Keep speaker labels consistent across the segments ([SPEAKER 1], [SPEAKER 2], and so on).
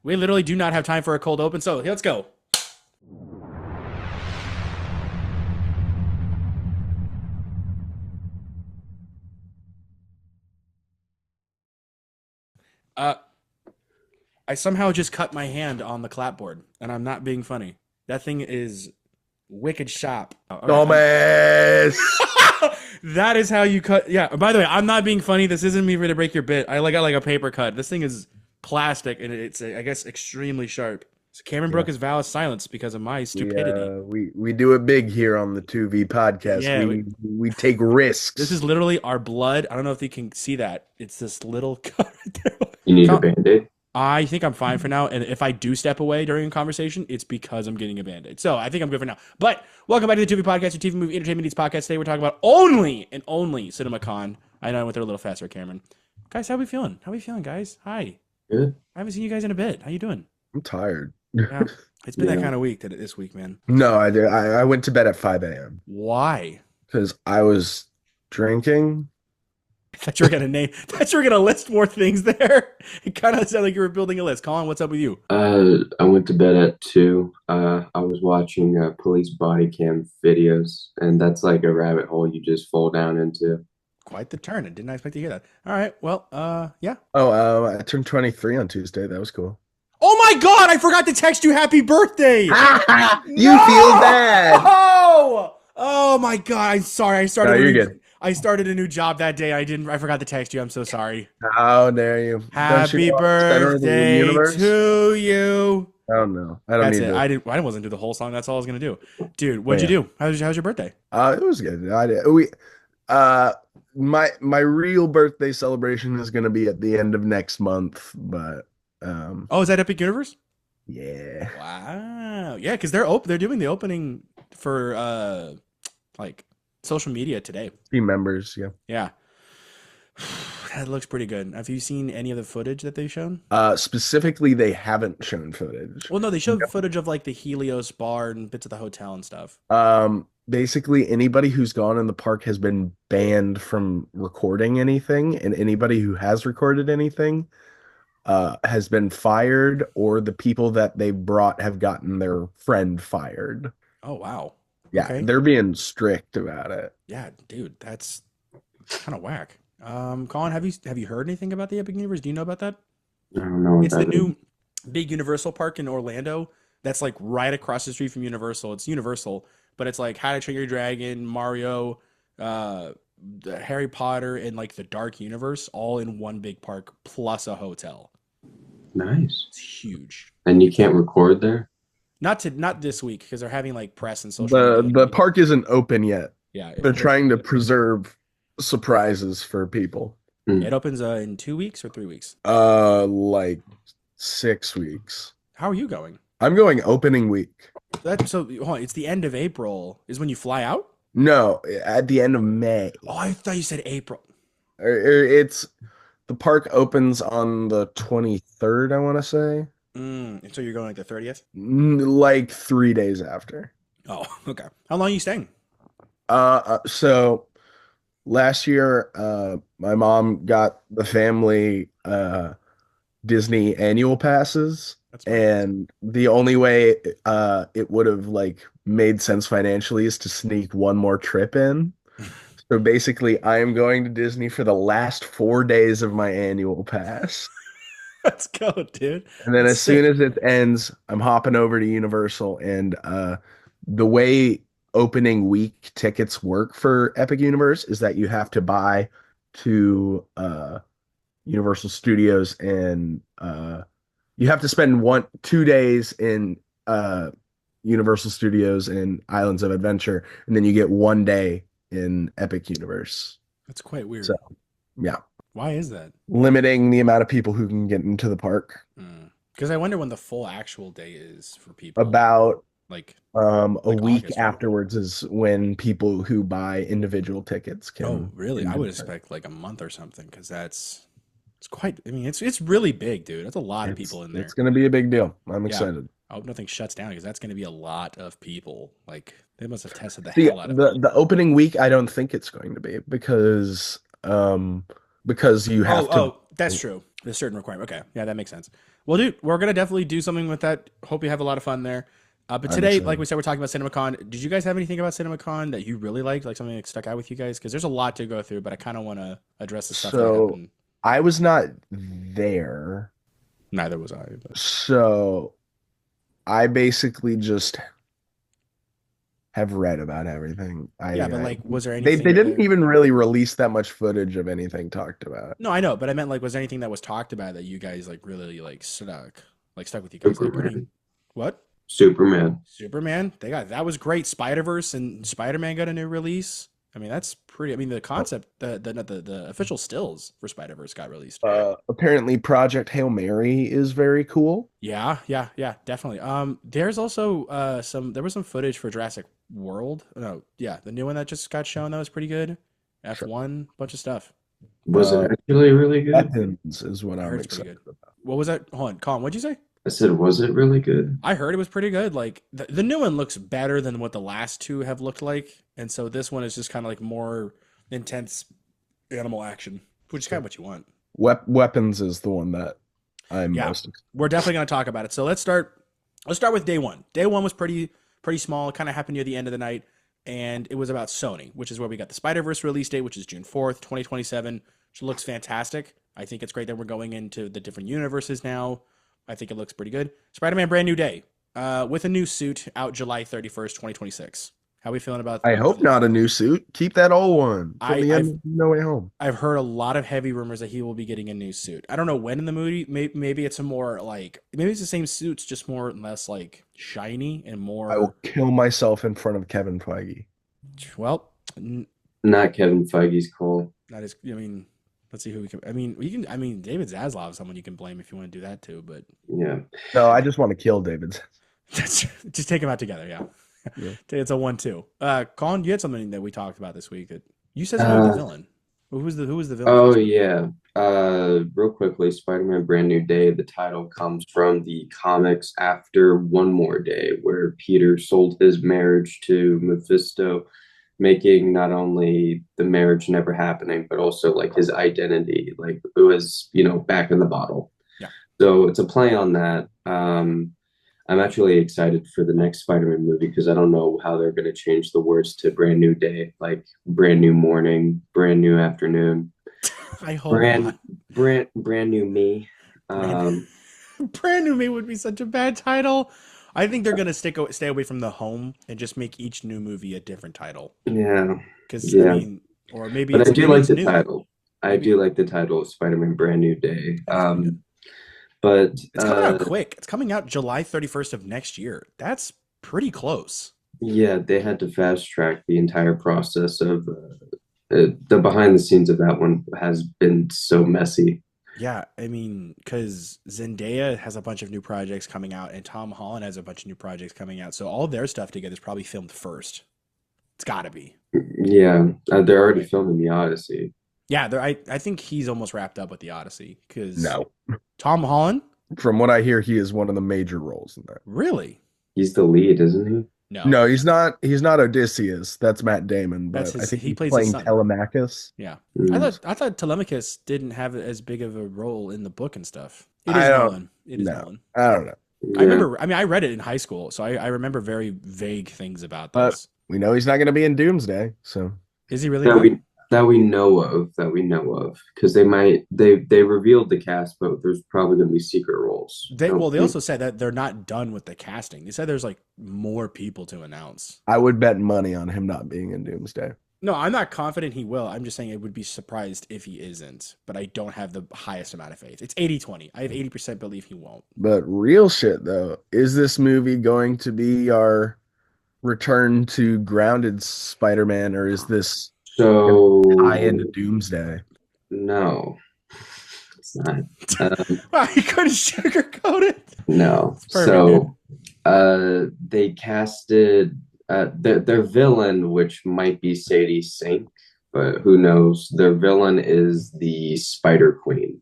[SPEAKER 1] We literally do not have time for a cold open, so let's go. Uh, I somehow just cut my hand on the clapboard, and I'm not being funny. That thing is wicked sharp.
[SPEAKER 2] Dumbass.
[SPEAKER 1] That is how you cut. Yeah. By the way, I'm not being funny. This isn't me for to break your bit. I got like a paper cut. This thing is plastic, and it's I guess extremely sharp. So Cameron
[SPEAKER 2] Yeah.
[SPEAKER 1] broke his vow of silence because of my
[SPEAKER 2] We
[SPEAKER 1] stupidity.
[SPEAKER 2] we do it big here on the Tu-Vie podcast.
[SPEAKER 1] Yeah,
[SPEAKER 2] We take
[SPEAKER 1] this
[SPEAKER 2] risks.
[SPEAKER 1] is literally our blood. I don't know if you can see that. It's this little cut right there.
[SPEAKER 3] You need a
[SPEAKER 1] Col-
[SPEAKER 3] band-aid?
[SPEAKER 1] I think I'm fine for now. And if I do step away during a conversation, it's because I'm getting a band-aid. So I think I'm good for now. But welcome back to the Tu-Vie podcast, your TV movie entertainment needs podcast. Today we're talking about only and only CinemaCon. I know I went there a little faster, Cameron. Guys, how we feeling? How we feeling, guys? Hi.
[SPEAKER 3] Good.
[SPEAKER 1] I haven't seen you guys in a bit. How you doing?
[SPEAKER 2] I'm tired.
[SPEAKER 1] Yeah. It's been that
[SPEAKER 3] Yeah.
[SPEAKER 1] kind of week this week, man.
[SPEAKER 2] No, I did. I went to bed at 5 a.m.
[SPEAKER 1] Why?
[SPEAKER 2] because I was drinking.
[SPEAKER 1] I thought you were gonna name. I thought you were gonna list more things there. It kind of sounded like you were building a list. Colin, what's up with you?
[SPEAKER 3] I went to bed at 2. I was watching police body cam videos, and that's like a rabbit hole you just fall down into.
[SPEAKER 1] Quite the turn. I did not expect to hear that. All right. Well, yeah.
[SPEAKER 2] Oh, I turned 23 on Tuesday. That was cool.
[SPEAKER 1] Oh my God! I forgot to text you happy birthday.
[SPEAKER 2] You feel bad.
[SPEAKER 1] Oh! Oh my God! I'm sorry.
[SPEAKER 2] No, you're good.
[SPEAKER 1] I started a new job that day. I forgot to text you. I'm so sorry.
[SPEAKER 2] How dare you? Don't
[SPEAKER 1] Happy
[SPEAKER 2] you want center of the
[SPEAKER 1] birthday
[SPEAKER 2] universe?
[SPEAKER 1] to you.
[SPEAKER 2] Oh no, I don't
[SPEAKER 1] That's
[SPEAKER 2] need
[SPEAKER 1] it.
[SPEAKER 2] to.
[SPEAKER 1] I wasn't do the whole song. That's all I was gonna do. Dude, what'd you do? How's your birthday?
[SPEAKER 2] It was good. My real birthday celebration is gonna be at the end of next month, but
[SPEAKER 1] Oh, is that Epic Universe?
[SPEAKER 2] yeah.
[SPEAKER 1] Wow. Yeah, because they're doing the opening for like social media today.
[SPEAKER 2] Team members, yeah.
[SPEAKER 1] Yeah. That looks pretty good. Have you seen any of the footage that they've shown?
[SPEAKER 2] Specifically, they haven't shown footage.
[SPEAKER 1] Well, no, they showed footage of like the Helios bar and bits of the hotel and stuff.
[SPEAKER 2] Basically, anybody who's gone in the park has been banned from recording anything, and anybody who has recorded anything has been fired, or the people that they brought have gotten their friend fired.
[SPEAKER 1] Oh, wow.
[SPEAKER 2] Yeah,
[SPEAKER 1] Okay.
[SPEAKER 2] they're being strict about it.
[SPEAKER 1] Yeah, dude, that's kind of whack. Colin, have you heard anything about the Epic Universe? Do you know about that?
[SPEAKER 3] I don't know what
[SPEAKER 1] It's the
[SPEAKER 3] that is.
[SPEAKER 1] new big Universal park in Orlando. That's like right across the street from Universal. It's Universal, but it's like How to Train Your Dragon, Mario, the Harry Potter, and like the Dark Universe all in one big park plus a hotel.
[SPEAKER 3] Nice.
[SPEAKER 1] It's huge.
[SPEAKER 3] And you can't record there?
[SPEAKER 1] Not this week because they're having like press and social media.
[SPEAKER 2] The park isn't open yet.
[SPEAKER 1] Yeah,
[SPEAKER 2] They're trying to preserve surprises for people.
[SPEAKER 1] It opens in 2 weeks or 3 weeks.
[SPEAKER 2] Like 6 weeks.
[SPEAKER 1] How are you going?
[SPEAKER 2] I'm going opening week.
[SPEAKER 1] Hold on, it's the end of April is when you fly out?
[SPEAKER 2] No, at the end of May.
[SPEAKER 1] Oh, I thought you said April.
[SPEAKER 2] It's the park opens on the 23rd, I want to say.
[SPEAKER 1] And so you're going like the 30th?
[SPEAKER 2] Like 3 days after.
[SPEAKER 1] Oh, okay. How long are you staying?
[SPEAKER 2] So last year, my mom got the family Disney annual passes, and the only way it would have like made sense financially is to sneak one more trip in. So basically, I am going to Disney for the last 4 days of my annual pass.
[SPEAKER 1] Let's go, dude.
[SPEAKER 2] And then
[SPEAKER 1] That's
[SPEAKER 2] as soon
[SPEAKER 1] sick.
[SPEAKER 2] as it ends, I'm hopping over to Universal. And the way opening week tickets work for Epic Universe is that you have to buy to Universal Studios, and you have to spend 2 days in Universal Studios and Islands of Adventure, and then you get 1 day in Epic Universe.
[SPEAKER 1] That's quite weird.
[SPEAKER 2] So, yeah,
[SPEAKER 1] Why is that?
[SPEAKER 2] limiting the amount of people who can get into the park.
[SPEAKER 1] Because I wonder when the full actual day is for people.
[SPEAKER 2] About
[SPEAKER 1] like
[SPEAKER 2] a
[SPEAKER 1] like
[SPEAKER 2] week
[SPEAKER 1] August, right?
[SPEAKER 2] afterwards is when people who buy individual tickets can.
[SPEAKER 1] Oh, really?
[SPEAKER 2] can
[SPEAKER 1] I
[SPEAKER 2] do
[SPEAKER 1] would
[SPEAKER 2] that.
[SPEAKER 1] expect like a month or something because it's quite. I mean, it's really big, dude. That's a lot of people in there.
[SPEAKER 2] It's going to be a big deal. I'm
[SPEAKER 1] Yeah.
[SPEAKER 2] excited.
[SPEAKER 1] I hope nothing shuts down because that's going to be a lot of people. Like they must have tested the
[SPEAKER 2] The,
[SPEAKER 1] hell out of
[SPEAKER 2] the
[SPEAKER 1] it.
[SPEAKER 2] the opening week, I don't think it's going to be because you have to.
[SPEAKER 1] That's true. There's certain requirement. Okay, yeah, that makes sense. Well, dude, we're gonna definitely do something with that. Hope you have a lot of fun there. But
[SPEAKER 2] I'm
[SPEAKER 1] today,
[SPEAKER 2] excited.
[SPEAKER 1] like we said, we're talking about CinemaCon. Did you guys have anything about CinemaCon that you really liked, like something that stuck out with you guys? Because there's a lot to go through, but I kind of want to address the stuff that
[SPEAKER 2] So
[SPEAKER 1] happened.
[SPEAKER 2] I was not there,
[SPEAKER 1] Neither was I. But
[SPEAKER 2] so I basically just have read about everything.
[SPEAKER 1] yeah, but like, was there
[SPEAKER 2] They
[SPEAKER 1] anything
[SPEAKER 2] didn't
[SPEAKER 1] there?
[SPEAKER 2] even really release that much footage of anything talked about.
[SPEAKER 1] No, I know, but I meant like, was there anything that was talked about that you guys like really like stuck with you guys? Like, I mean,
[SPEAKER 3] Superman.
[SPEAKER 1] what?
[SPEAKER 3] Superman.
[SPEAKER 1] Superman? They got that was great. Spider Verse and Spider Man got a new release. I mean, that's pretty. I mean, the concept, the official stills for Spider Verse got released.
[SPEAKER 2] Apparently, Project Hail Mary is very cool.
[SPEAKER 1] Yeah, definitely. There's also there was some footage for Jurassic World. No, yeah, the new one that just got shown that was pretty good. F1, bunch of stuff.
[SPEAKER 3] Was
[SPEAKER 2] Uh,
[SPEAKER 3] it actually really good?
[SPEAKER 2] Weapons is what
[SPEAKER 1] I
[SPEAKER 2] I'm
[SPEAKER 1] heard it's pretty
[SPEAKER 2] excited
[SPEAKER 1] good.
[SPEAKER 2] about.
[SPEAKER 1] What was that? Hold on, Colin, what'd you say?
[SPEAKER 3] I said, was it really good?
[SPEAKER 1] I heard it was pretty good. Like the new one looks better than what the last two have looked like, and so this one is just kind of like more intense animal action, which is kind of what you want.
[SPEAKER 2] Weapons is the one that I'm
[SPEAKER 1] Yeah,
[SPEAKER 2] most excited.
[SPEAKER 1] we're definitely gonna talk about it. So let's start. Let's start with day one. Day one was pretty small. It kind of happened near the end of the night, and it was about Sony, which is where we got the Spider Verse release date, which is June 4th, 2027, which looks fantastic. I think it's great that we're going into the different universes now. I think it looks pretty good. Spider Man Brand New Day, with a new suit out July 31st, 2026. How are we feeling about?
[SPEAKER 2] I hope not a new suit. Keep that old one from
[SPEAKER 1] I
[SPEAKER 2] the
[SPEAKER 1] I've
[SPEAKER 2] end of No Way Home.
[SPEAKER 1] I've heard a lot of heavy rumors that he will be getting a new suit. I don't know when in the movie. Maybe it's a more like maybe it's the same suits, just more and less like shiny and
[SPEAKER 2] I will
[SPEAKER 1] more.
[SPEAKER 2] kill myself in front of Kevin Feige.
[SPEAKER 1] Well,
[SPEAKER 3] Not Kevin Feige's call.
[SPEAKER 1] that is. I mean, let's see who we can. I mean, we can. I mean, David Zaslav is someone you can blame if you want to do that too. But
[SPEAKER 3] Yeah.
[SPEAKER 2] No, I just want to kill David.
[SPEAKER 1] just take them out together. Yeah,
[SPEAKER 2] Yeah.
[SPEAKER 1] it's a 1-2. Colin, you had something that we talked about this week that you said something about the villain. Who was the villain?
[SPEAKER 3] Oh
[SPEAKER 1] for this movie?
[SPEAKER 3] yeah. Real quickly, Spider-Man Brand New Day, the title comes from the comics After One More Day, where Peter sold his marriage to Mephisto, making not only the marriage never happening, but also like his identity, like it was, back in the bottle.
[SPEAKER 1] Yeah.
[SPEAKER 3] So it's a play on that. I'm actually excited for the next Spider-Man movie because I don't know how they're going to change the words to brand new day, like brand new morning, brand new afternoon,
[SPEAKER 1] I hope
[SPEAKER 3] brand
[SPEAKER 1] not.
[SPEAKER 3] brand new me.
[SPEAKER 1] Brand,
[SPEAKER 3] Um,
[SPEAKER 1] Brand New Me would be such a bad title. I think they're gonna stay away from the home and just make each new movie a different title.
[SPEAKER 3] yeah,
[SPEAKER 1] Because I
[SPEAKER 3] yeah.
[SPEAKER 1] mean, or maybe
[SPEAKER 3] But I
[SPEAKER 1] it's
[SPEAKER 3] do
[SPEAKER 1] maybe
[SPEAKER 3] like
[SPEAKER 1] it's
[SPEAKER 3] the
[SPEAKER 1] new.
[SPEAKER 3] title. I
[SPEAKER 1] Maybe
[SPEAKER 3] do like the title of Spider-Man Brand New Day.
[SPEAKER 1] that is pretty good.
[SPEAKER 3] But
[SPEAKER 1] It's coming out quick. It's coming out July 31st of next year. That's pretty close.
[SPEAKER 3] yeah, they had to fast track the entire process of the behind the scenes of that one has been so messy.
[SPEAKER 1] Yeah, I mean, because Zendaya has a bunch of new projects coming out, and Tom Holland has a bunch of new projects coming out. So all their stuff together is probably filmed first. It's got to be.
[SPEAKER 3] Yeah, they're already
[SPEAKER 1] Right.
[SPEAKER 3] filming the Odyssey.
[SPEAKER 1] Yeah, I think he's almost wrapped up with the Odyssey because
[SPEAKER 2] No.
[SPEAKER 1] Tom Holland,
[SPEAKER 2] From what I hear, he is one of the major roles in that.
[SPEAKER 1] really?
[SPEAKER 3] He's the lead, isn't he?
[SPEAKER 1] No,
[SPEAKER 2] No, he's not. He's not Odysseus. That's Matt Damon.
[SPEAKER 1] That's
[SPEAKER 2] But I
[SPEAKER 1] his.
[SPEAKER 2] think
[SPEAKER 1] He
[SPEAKER 2] he's
[SPEAKER 1] plays his
[SPEAKER 2] playing
[SPEAKER 1] son.
[SPEAKER 2] Telemachus.
[SPEAKER 1] Yeah,
[SPEAKER 3] Mm.
[SPEAKER 1] I thought Telemachus didn't have as big of a role in the book and stuff. It
[SPEAKER 2] I
[SPEAKER 1] is
[SPEAKER 2] don't
[SPEAKER 1] Nolan. It is
[SPEAKER 2] know.
[SPEAKER 1] Nolan.
[SPEAKER 2] I don't know.
[SPEAKER 1] I
[SPEAKER 3] Yeah.
[SPEAKER 1] remember. I mean, I read it in high school, so I remember very vague things about
[SPEAKER 2] But
[SPEAKER 1] this.
[SPEAKER 2] we know he's not going to be in Doomsday. So
[SPEAKER 1] Is he really
[SPEAKER 3] That
[SPEAKER 1] not?
[SPEAKER 3] we know of, because they revealed the cast, but there's probably going to be secret roles.
[SPEAKER 1] They also said that they're not done with the casting. They said there's like more people to announce.
[SPEAKER 2] I would bet money on him not being in Doomsday.
[SPEAKER 1] No, I'm not confident he will. I'm just saying I would be surprised if he isn't, but I don't have the highest amount of faith. It's 80-20. I have 80% believe he won't.
[SPEAKER 2] But real shit though, is this movie going to be our return to grounded Spider-Man, or is this
[SPEAKER 3] So
[SPEAKER 2] tie into Doomsday?
[SPEAKER 3] no, it's not.
[SPEAKER 1] Wow, you couldn't sugarcoat it.
[SPEAKER 3] No.
[SPEAKER 1] It's perfect,
[SPEAKER 3] They casted their villain, which might be Sadie Sink, but who knows? Their villain is the Spider Queen.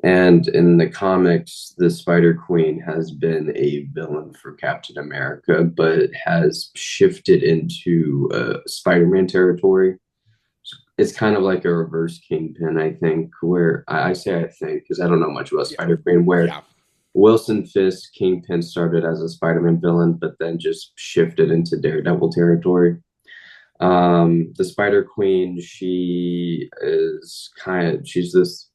[SPEAKER 3] And in the comics, the Spider Queen has been a villain for Captain America, but has shifted into Spider-Man territory. It's kind of like a reverse Kingpin, I think, where I say I think because I don't know much about
[SPEAKER 1] Yeah.
[SPEAKER 3] Spider-Queen, where
[SPEAKER 1] Yeah.
[SPEAKER 3] Wilson Fisk, Kingpin started as a Spider-Man villain, but then just shifted into Daredevil territory. The Spider Queen, she's this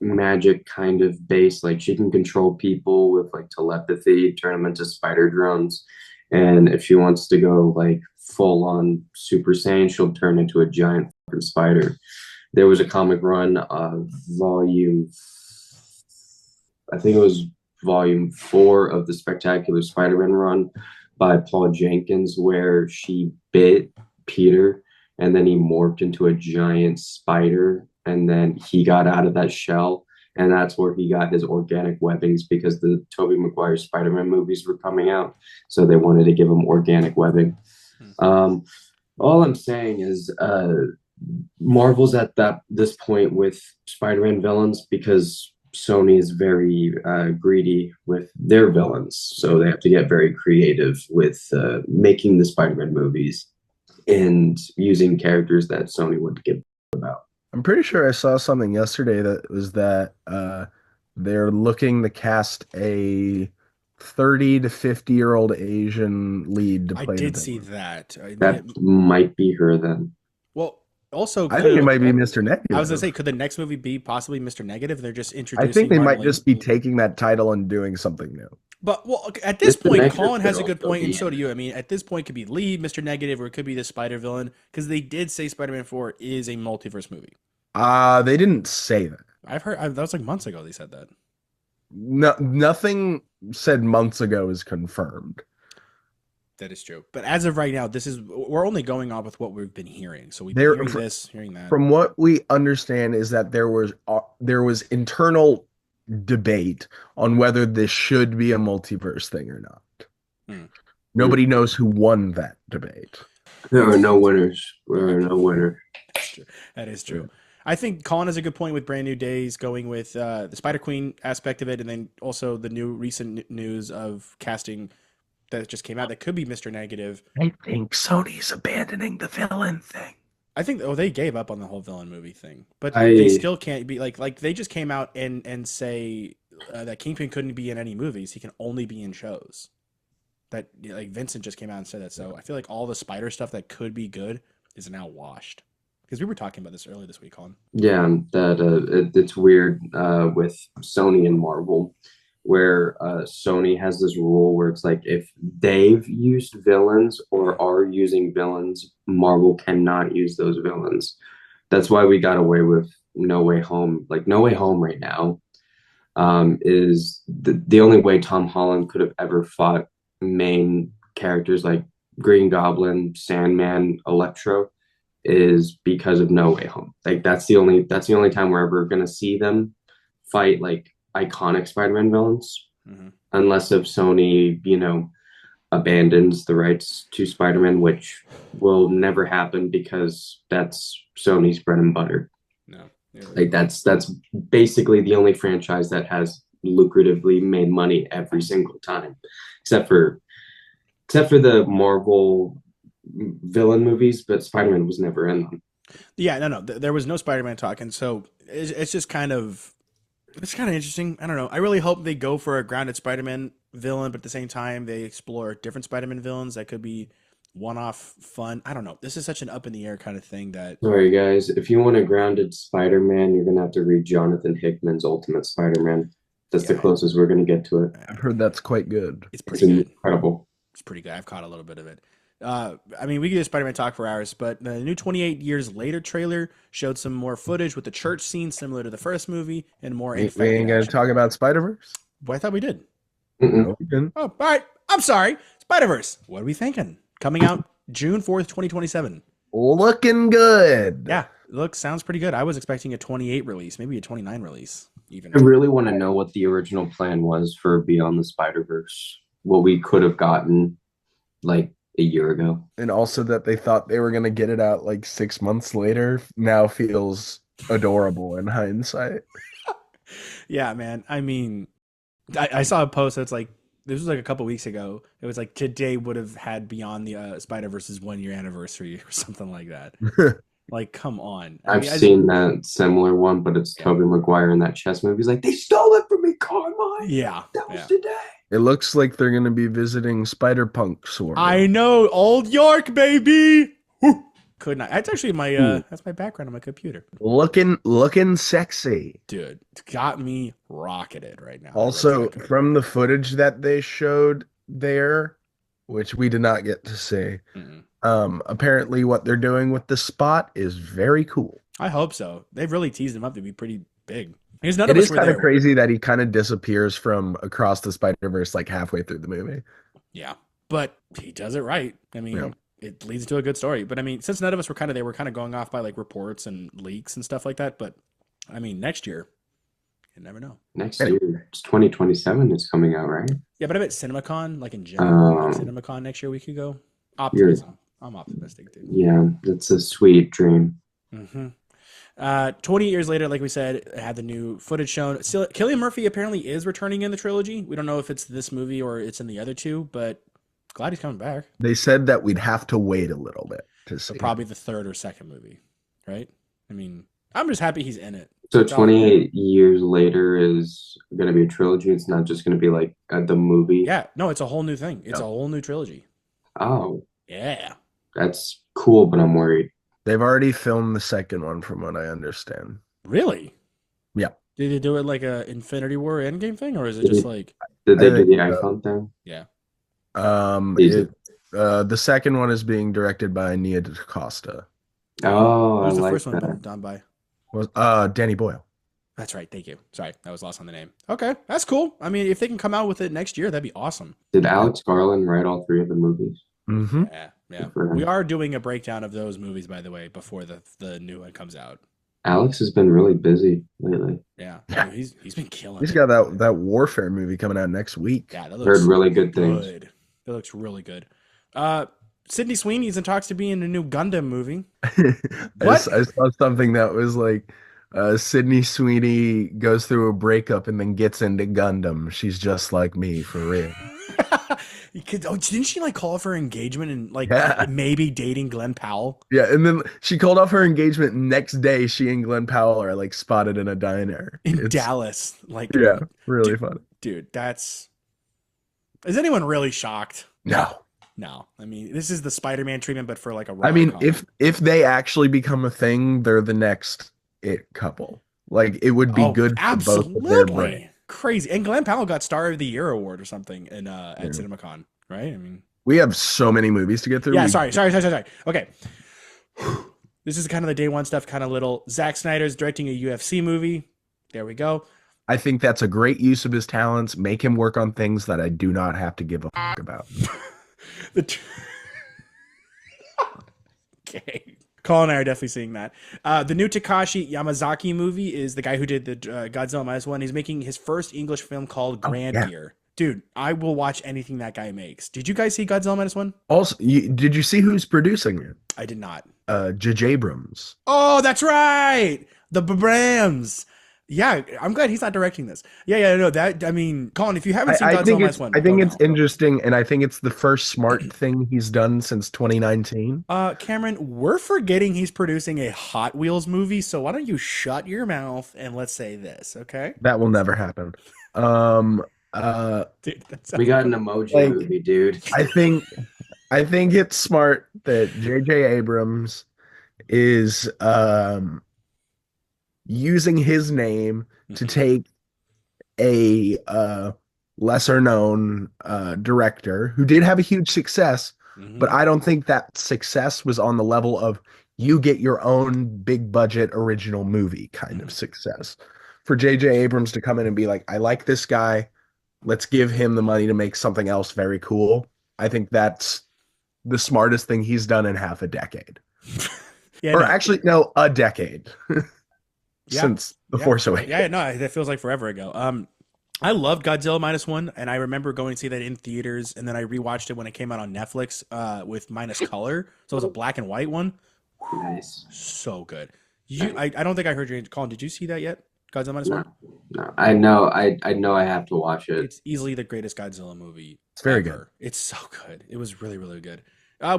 [SPEAKER 3] magic kind of base. Like she can control people with like telepathy, turn them into spider drones. And if she wants to go like full on Super Saiyan, she'll turn into a giant fucking spider. There was a comic run of I think it was volume 4 of the Spectacular Spider-Man run by Paul Jenkins, where she bit Peter and then he morphed into a giant spider and then he got out of that shell and that's where he got his organic webbings because the Tobey Maguire Spider-Man movies were coming out, so they wanted to give him organic webbing. All I'm saying is Marvel's at this point with Spider-Man villains because Sony is very greedy with their villains, so they have to get very creative with making the Spider-Man movies and using characters that Sony wouldn't give about.
[SPEAKER 2] I'm pretty sure I saw something yesterday that was that they're looking to cast a 30 to 50-year-old Asian lead to play.
[SPEAKER 1] I did see that.
[SPEAKER 3] That might be her then.
[SPEAKER 1] Well, also,
[SPEAKER 2] I think it might be Mr. Negative.
[SPEAKER 1] I was gonna say, could the next movie be possibly Mr. Negative? They're just introducing.
[SPEAKER 2] I think they might
[SPEAKER 1] Marlene.
[SPEAKER 2] just be taking that title and doing something new.
[SPEAKER 1] But well, at this
[SPEAKER 3] Mr.
[SPEAKER 1] point,
[SPEAKER 3] Negative
[SPEAKER 1] Colin has a
[SPEAKER 3] could
[SPEAKER 1] good
[SPEAKER 3] also
[SPEAKER 1] point, and
[SPEAKER 3] be
[SPEAKER 1] so do you. I mean, at this point, it could be Lee, Mr. Negative, or it could be the Spider villain because they did say Spider-Man 4 is a multiverse movie.
[SPEAKER 2] They didn't say that.
[SPEAKER 1] I've heard that was like months ago. They said that.
[SPEAKER 2] No, nothing said months ago is confirmed.
[SPEAKER 1] That is true. But as of right now, we're only going off with what we've been hearing. So we've been hearing this, hearing that.
[SPEAKER 2] From what we understand is that there was internal debate on whether this should be a multiverse thing or not. Nobody knows who won that debate.
[SPEAKER 3] There are no winners. There are no winners.
[SPEAKER 1] That is true. I think Colin has a good point with Brand New Days going with the Spider Queen aspect of it, and then also the new recent news of casting that just came out that could be Mr. Negative.
[SPEAKER 2] I think Sony's abandoning the villain thing.
[SPEAKER 1] I think they gave up on the whole villain movie thing, but they still can't be like they just came out and say that Kingpin couldn't be in any movies; he can only be in shows. That like Vincent just came out and said that, so I feel like all the Spider stuff that could be good is now washed. Because we were talking about this earlier this week, Colin.
[SPEAKER 3] Yeah, it's weird with Sony and Marvel, where Sony has this rule where it's like if they've used villains or are using villains, Marvel cannot use those villains. That's why we got away with No Way Home. Like No Way Home right now is the only way Tom Holland could have ever fought main characters like Green Goblin, Sandman, Electro is because of No Way Home. Like that's the only time we're ever gonna see them fight like iconic Spider-Man villains, unless if Sony, abandons the rights to Spider-Man, which will never happen because that's Sony's bread and butter.
[SPEAKER 1] No,
[SPEAKER 3] like that's basically the only franchise that has lucratively made money every single time, except for the Marvel villain movies, but Spider-Man was never in them.
[SPEAKER 1] Yeah, no, there was no Spider-Man talk, and so it's just kind of interesting. I don't know. I really hope they go for a grounded Spider-Man villain, but at the same time they explore different Spider-Man villains that could be one-off fun. I don't know. This is such an up-in-the-air kind of thing that...
[SPEAKER 3] Sorry, guys. If you want a grounded Spider-Man, you're going to have to read Jonathan Hickman's Ultimate Spider-Man. That's the closest we're going to get to it.
[SPEAKER 2] I've heard that's quite good.
[SPEAKER 1] It's pretty good.
[SPEAKER 3] Incredible.
[SPEAKER 1] It's pretty good. I've caught a little bit of it. I mean, we could do Spider-Man talk for hours, but the new 28 Years Later trailer showed some more footage with the church scene similar to the first movie and more
[SPEAKER 2] We ain't going to talk about Spider-Verse?
[SPEAKER 1] Well, I thought we did.
[SPEAKER 2] No,
[SPEAKER 1] Oh, all right. I'm sorry. Spider-Verse. What are we thinking? Coming out June 4th, 2027.
[SPEAKER 2] Looking good.
[SPEAKER 1] Yeah. Sounds pretty good. I was expecting a 28 release, maybe a 29 release even.
[SPEAKER 3] I really want to know what the original plan was for Beyond the Spider-Verse. What we could have gotten like a year ago.
[SPEAKER 2] And also that they thought they were going to get it out like 6 months later now feels adorable in hindsight.
[SPEAKER 1] Yeah, man. I mean, I saw a post that's like, this was like a couple weeks ago. It was like today would have had Beyond the Spider-Verse's 1 year anniversary or something like that. Like, come on.
[SPEAKER 3] I've seen that similar one, but it's
[SPEAKER 1] Yeah.
[SPEAKER 3] Tobey Maguire in that chess movie. He's like, they stole it from me, Carmine.
[SPEAKER 1] Yeah.
[SPEAKER 3] That was
[SPEAKER 1] Yeah.
[SPEAKER 3] today.
[SPEAKER 2] It looks like they're going to be visiting Spider-Punk, sort of.
[SPEAKER 1] I know, old York, baby. Woo. Could not. That's actually my that's my background on my computer.
[SPEAKER 2] Looking sexy.
[SPEAKER 1] Dude, it's got me rocketed right now.
[SPEAKER 2] Also, from the footage that they showed there, which we did not get to see, apparently what they're doing with the spot is very cool.
[SPEAKER 1] I hope so. They've really teased him up to be pretty big. Because none
[SPEAKER 2] It
[SPEAKER 1] of us
[SPEAKER 2] is
[SPEAKER 1] were
[SPEAKER 2] kind of
[SPEAKER 1] there.
[SPEAKER 2] crazy that he kind of disappears from across the Spider-Verse like halfway through the movie.
[SPEAKER 1] Yeah, but he does it right. I mean,
[SPEAKER 2] Yeah.
[SPEAKER 1] it leads to a good story. But I mean, since none of us were kind of, they were kind of going off by like reports and leaks and stuff like that. But I mean, next year, you never know.
[SPEAKER 3] Next year, it's 2027 is coming out, right?
[SPEAKER 1] Yeah, but I bet CinemaCon, like in general, like CinemaCon next year we could go. Optimism. I'm optimistic, dude.
[SPEAKER 3] Yeah, that's a sweet dream.
[SPEAKER 1] 20 years later, like we said, it had the new footage shown. Still, Cillian Murphy apparently is returning in the trilogy. We don't know if it's this movie or it's in the other two, but glad he's coming back.
[SPEAKER 2] They said that we'd have to wait a little bit to see.
[SPEAKER 1] So probably the third or second movie, right? I mean, I'm just happy he's in it.
[SPEAKER 3] So 28 years later is going to be a trilogy. It's not just going to be like the movie.
[SPEAKER 1] Yeah, no, it's a whole new thing. It's a whole new trilogy.
[SPEAKER 3] Oh,
[SPEAKER 1] yeah.
[SPEAKER 3] That's cool, but I'm worried.
[SPEAKER 2] They've already filmed the second one, from what I understand.
[SPEAKER 1] Really?
[SPEAKER 2] Yeah.
[SPEAKER 1] Did they do it like a Infinity War Endgame thing, or is it just like?
[SPEAKER 3] Did they do the iPhone thing?
[SPEAKER 1] Yeah.
[SPEAKER 2] The second one is being directed by Nia DaCosta.
[SPEAKER 3] Oh,
[SPEAKER 1] Who's
[SPEAKER 3] I
[SPEAKER 1] the
[SPEAKER 3] like
[SPEAKER 1] first one
[SPEAKER 3] that.
[SPEAKER 1] done by?
[SPEAKER 2] Was Danny Boyle.
[SPEAKER 1] That's right. Thank you. Sorry, I was lost on the name. Okay, that's cool. I mean, if they can come out with it next year, that'd be awesome.
[SPEAKER 3] Did Alex Garland write all three of the movies?
[SPEAKER 2] Mm-hmm.
[SPEAKER 1] Yeah. We are doing a breakdown of those movies, by the way, before the new one comes out.
[SPEAKER 3] Alex has been really busy lately.
[SPEAKER 1] Yeah. I mean, he's been killing.
[SPEAKER 2] He's
[SPEAKER 1] it.
[SPEAKER 2] got that Warfare movie coming out next week.
[SPEAKER 1] Yeah, that looks
[SPEAKER 3] Heard really good things.
[SPEAKER 1] That looks really good. Sydney Sweeney's in talks to be in a new Gundam movie.
[SPEAKER 2] I saw something that was like Sydney Sweeney goes through a breakup and then gets into Gundam. She's just like me, for real.
[SPEAKER 1] Didn't she like call off her engagement and like maybe dating Glenn Powell?
[SPEAKER 2] Yeah, and then she called off her engagement. Next day, she and Glenn Powell are like spotted in a diner
[SPEAKER 1] in Dallas. Like,
[SPEAKER 2] yeah, really funny.
[SPEAKER 1] Dude, is anyone really shocked?
[SPEAKER 2] No.
[SPEAKER 1] I mean, this is the Spider-Man treatment, but for like a
[SPEAKER 2] I mean,
[SPEAKER 1] rom-com.
[SPEAKER 2] if they actually become a thing, they're the next It couple. Like, it would be good for both of their brains.
[SPEAKER 1] Crazy. And Glenn Powell got Star of the Year award or something in at CinemaCon, right? I mean,
[SPEAKER 2] we have so many movies to get through.
[SPEAKER 1] Yeah, sorry. Okay. This is kind of the day one stuff, kind of little. Zack Snyder's directing a UFC movie. There we go.
[SPEAKER 2] I think that's a great use of his talents. Make him work on things that I do not have to give a fuck about.
[SPEAKER 1] Okay. Colin and I are definitely seeing that. The new Takashi Yamazaki movie is the guy who did the Godzilla -1. He's making his first English film called Grandier. Dude, I will watch anything that guy makes. Did you guys see Godzilla -1?
[SPEAKER 2] Also, did you see who's producing it?
[SPEAKER 1] I did not.
[SPEAKER 2] J.J. Abrams.
[SPEAKER 1] Oh, that's right. The Brams. Yeah, I'm glad he's not directing this. No, that, I mean, Colin, if you haven't seen Godzilla -1.
[SPEAKER 2] I think it's interesting, and I think it's the first smart thing he's done since 2019.
[SPEAKER 1] Cameron, we're forgetting he's producing a Hot Wheels movie, so why don't you shut your mouth and let's say this, okay?
[SPEAKER 2] That will never happen.
[SPEAKER 1] Dude,
[SPEAKER 3] we got an emoji movie, dude.
[SPEAKER 2] I think it's smart that J.J. Abrams is using his name to take a lesser known director who did have a huge success, but I don't think that success was on the level of you get your own big budget original movie kind of success. For J.J. Abrams to come in and be like, I like this guy, let's give him the money to make something else very cool. I think that's the smartest thing he's done in half a decade. Actually, no, a decade. Since The Force Awakens.
[SPEAKER 1] That feels like forever ago. I loved Godzilla -1, and I remember going to see that in theaters, and then I rewatched it when it came out on Netflix with minus color, so it was a black and white one.
[SPEAKER 3] Nice,
[SPEAKER 1] so good. I don't think I heard you, Colin. Did you see that yet? Godzilla -1.
[SPEAKER 3] No, I know I have to watch it.
[SPEAKER 1] It's easily the greatest Godzilla movie.
[SPEAKER 2] It's very good.
[SPEAKER 1] It's so good. It was really, really good.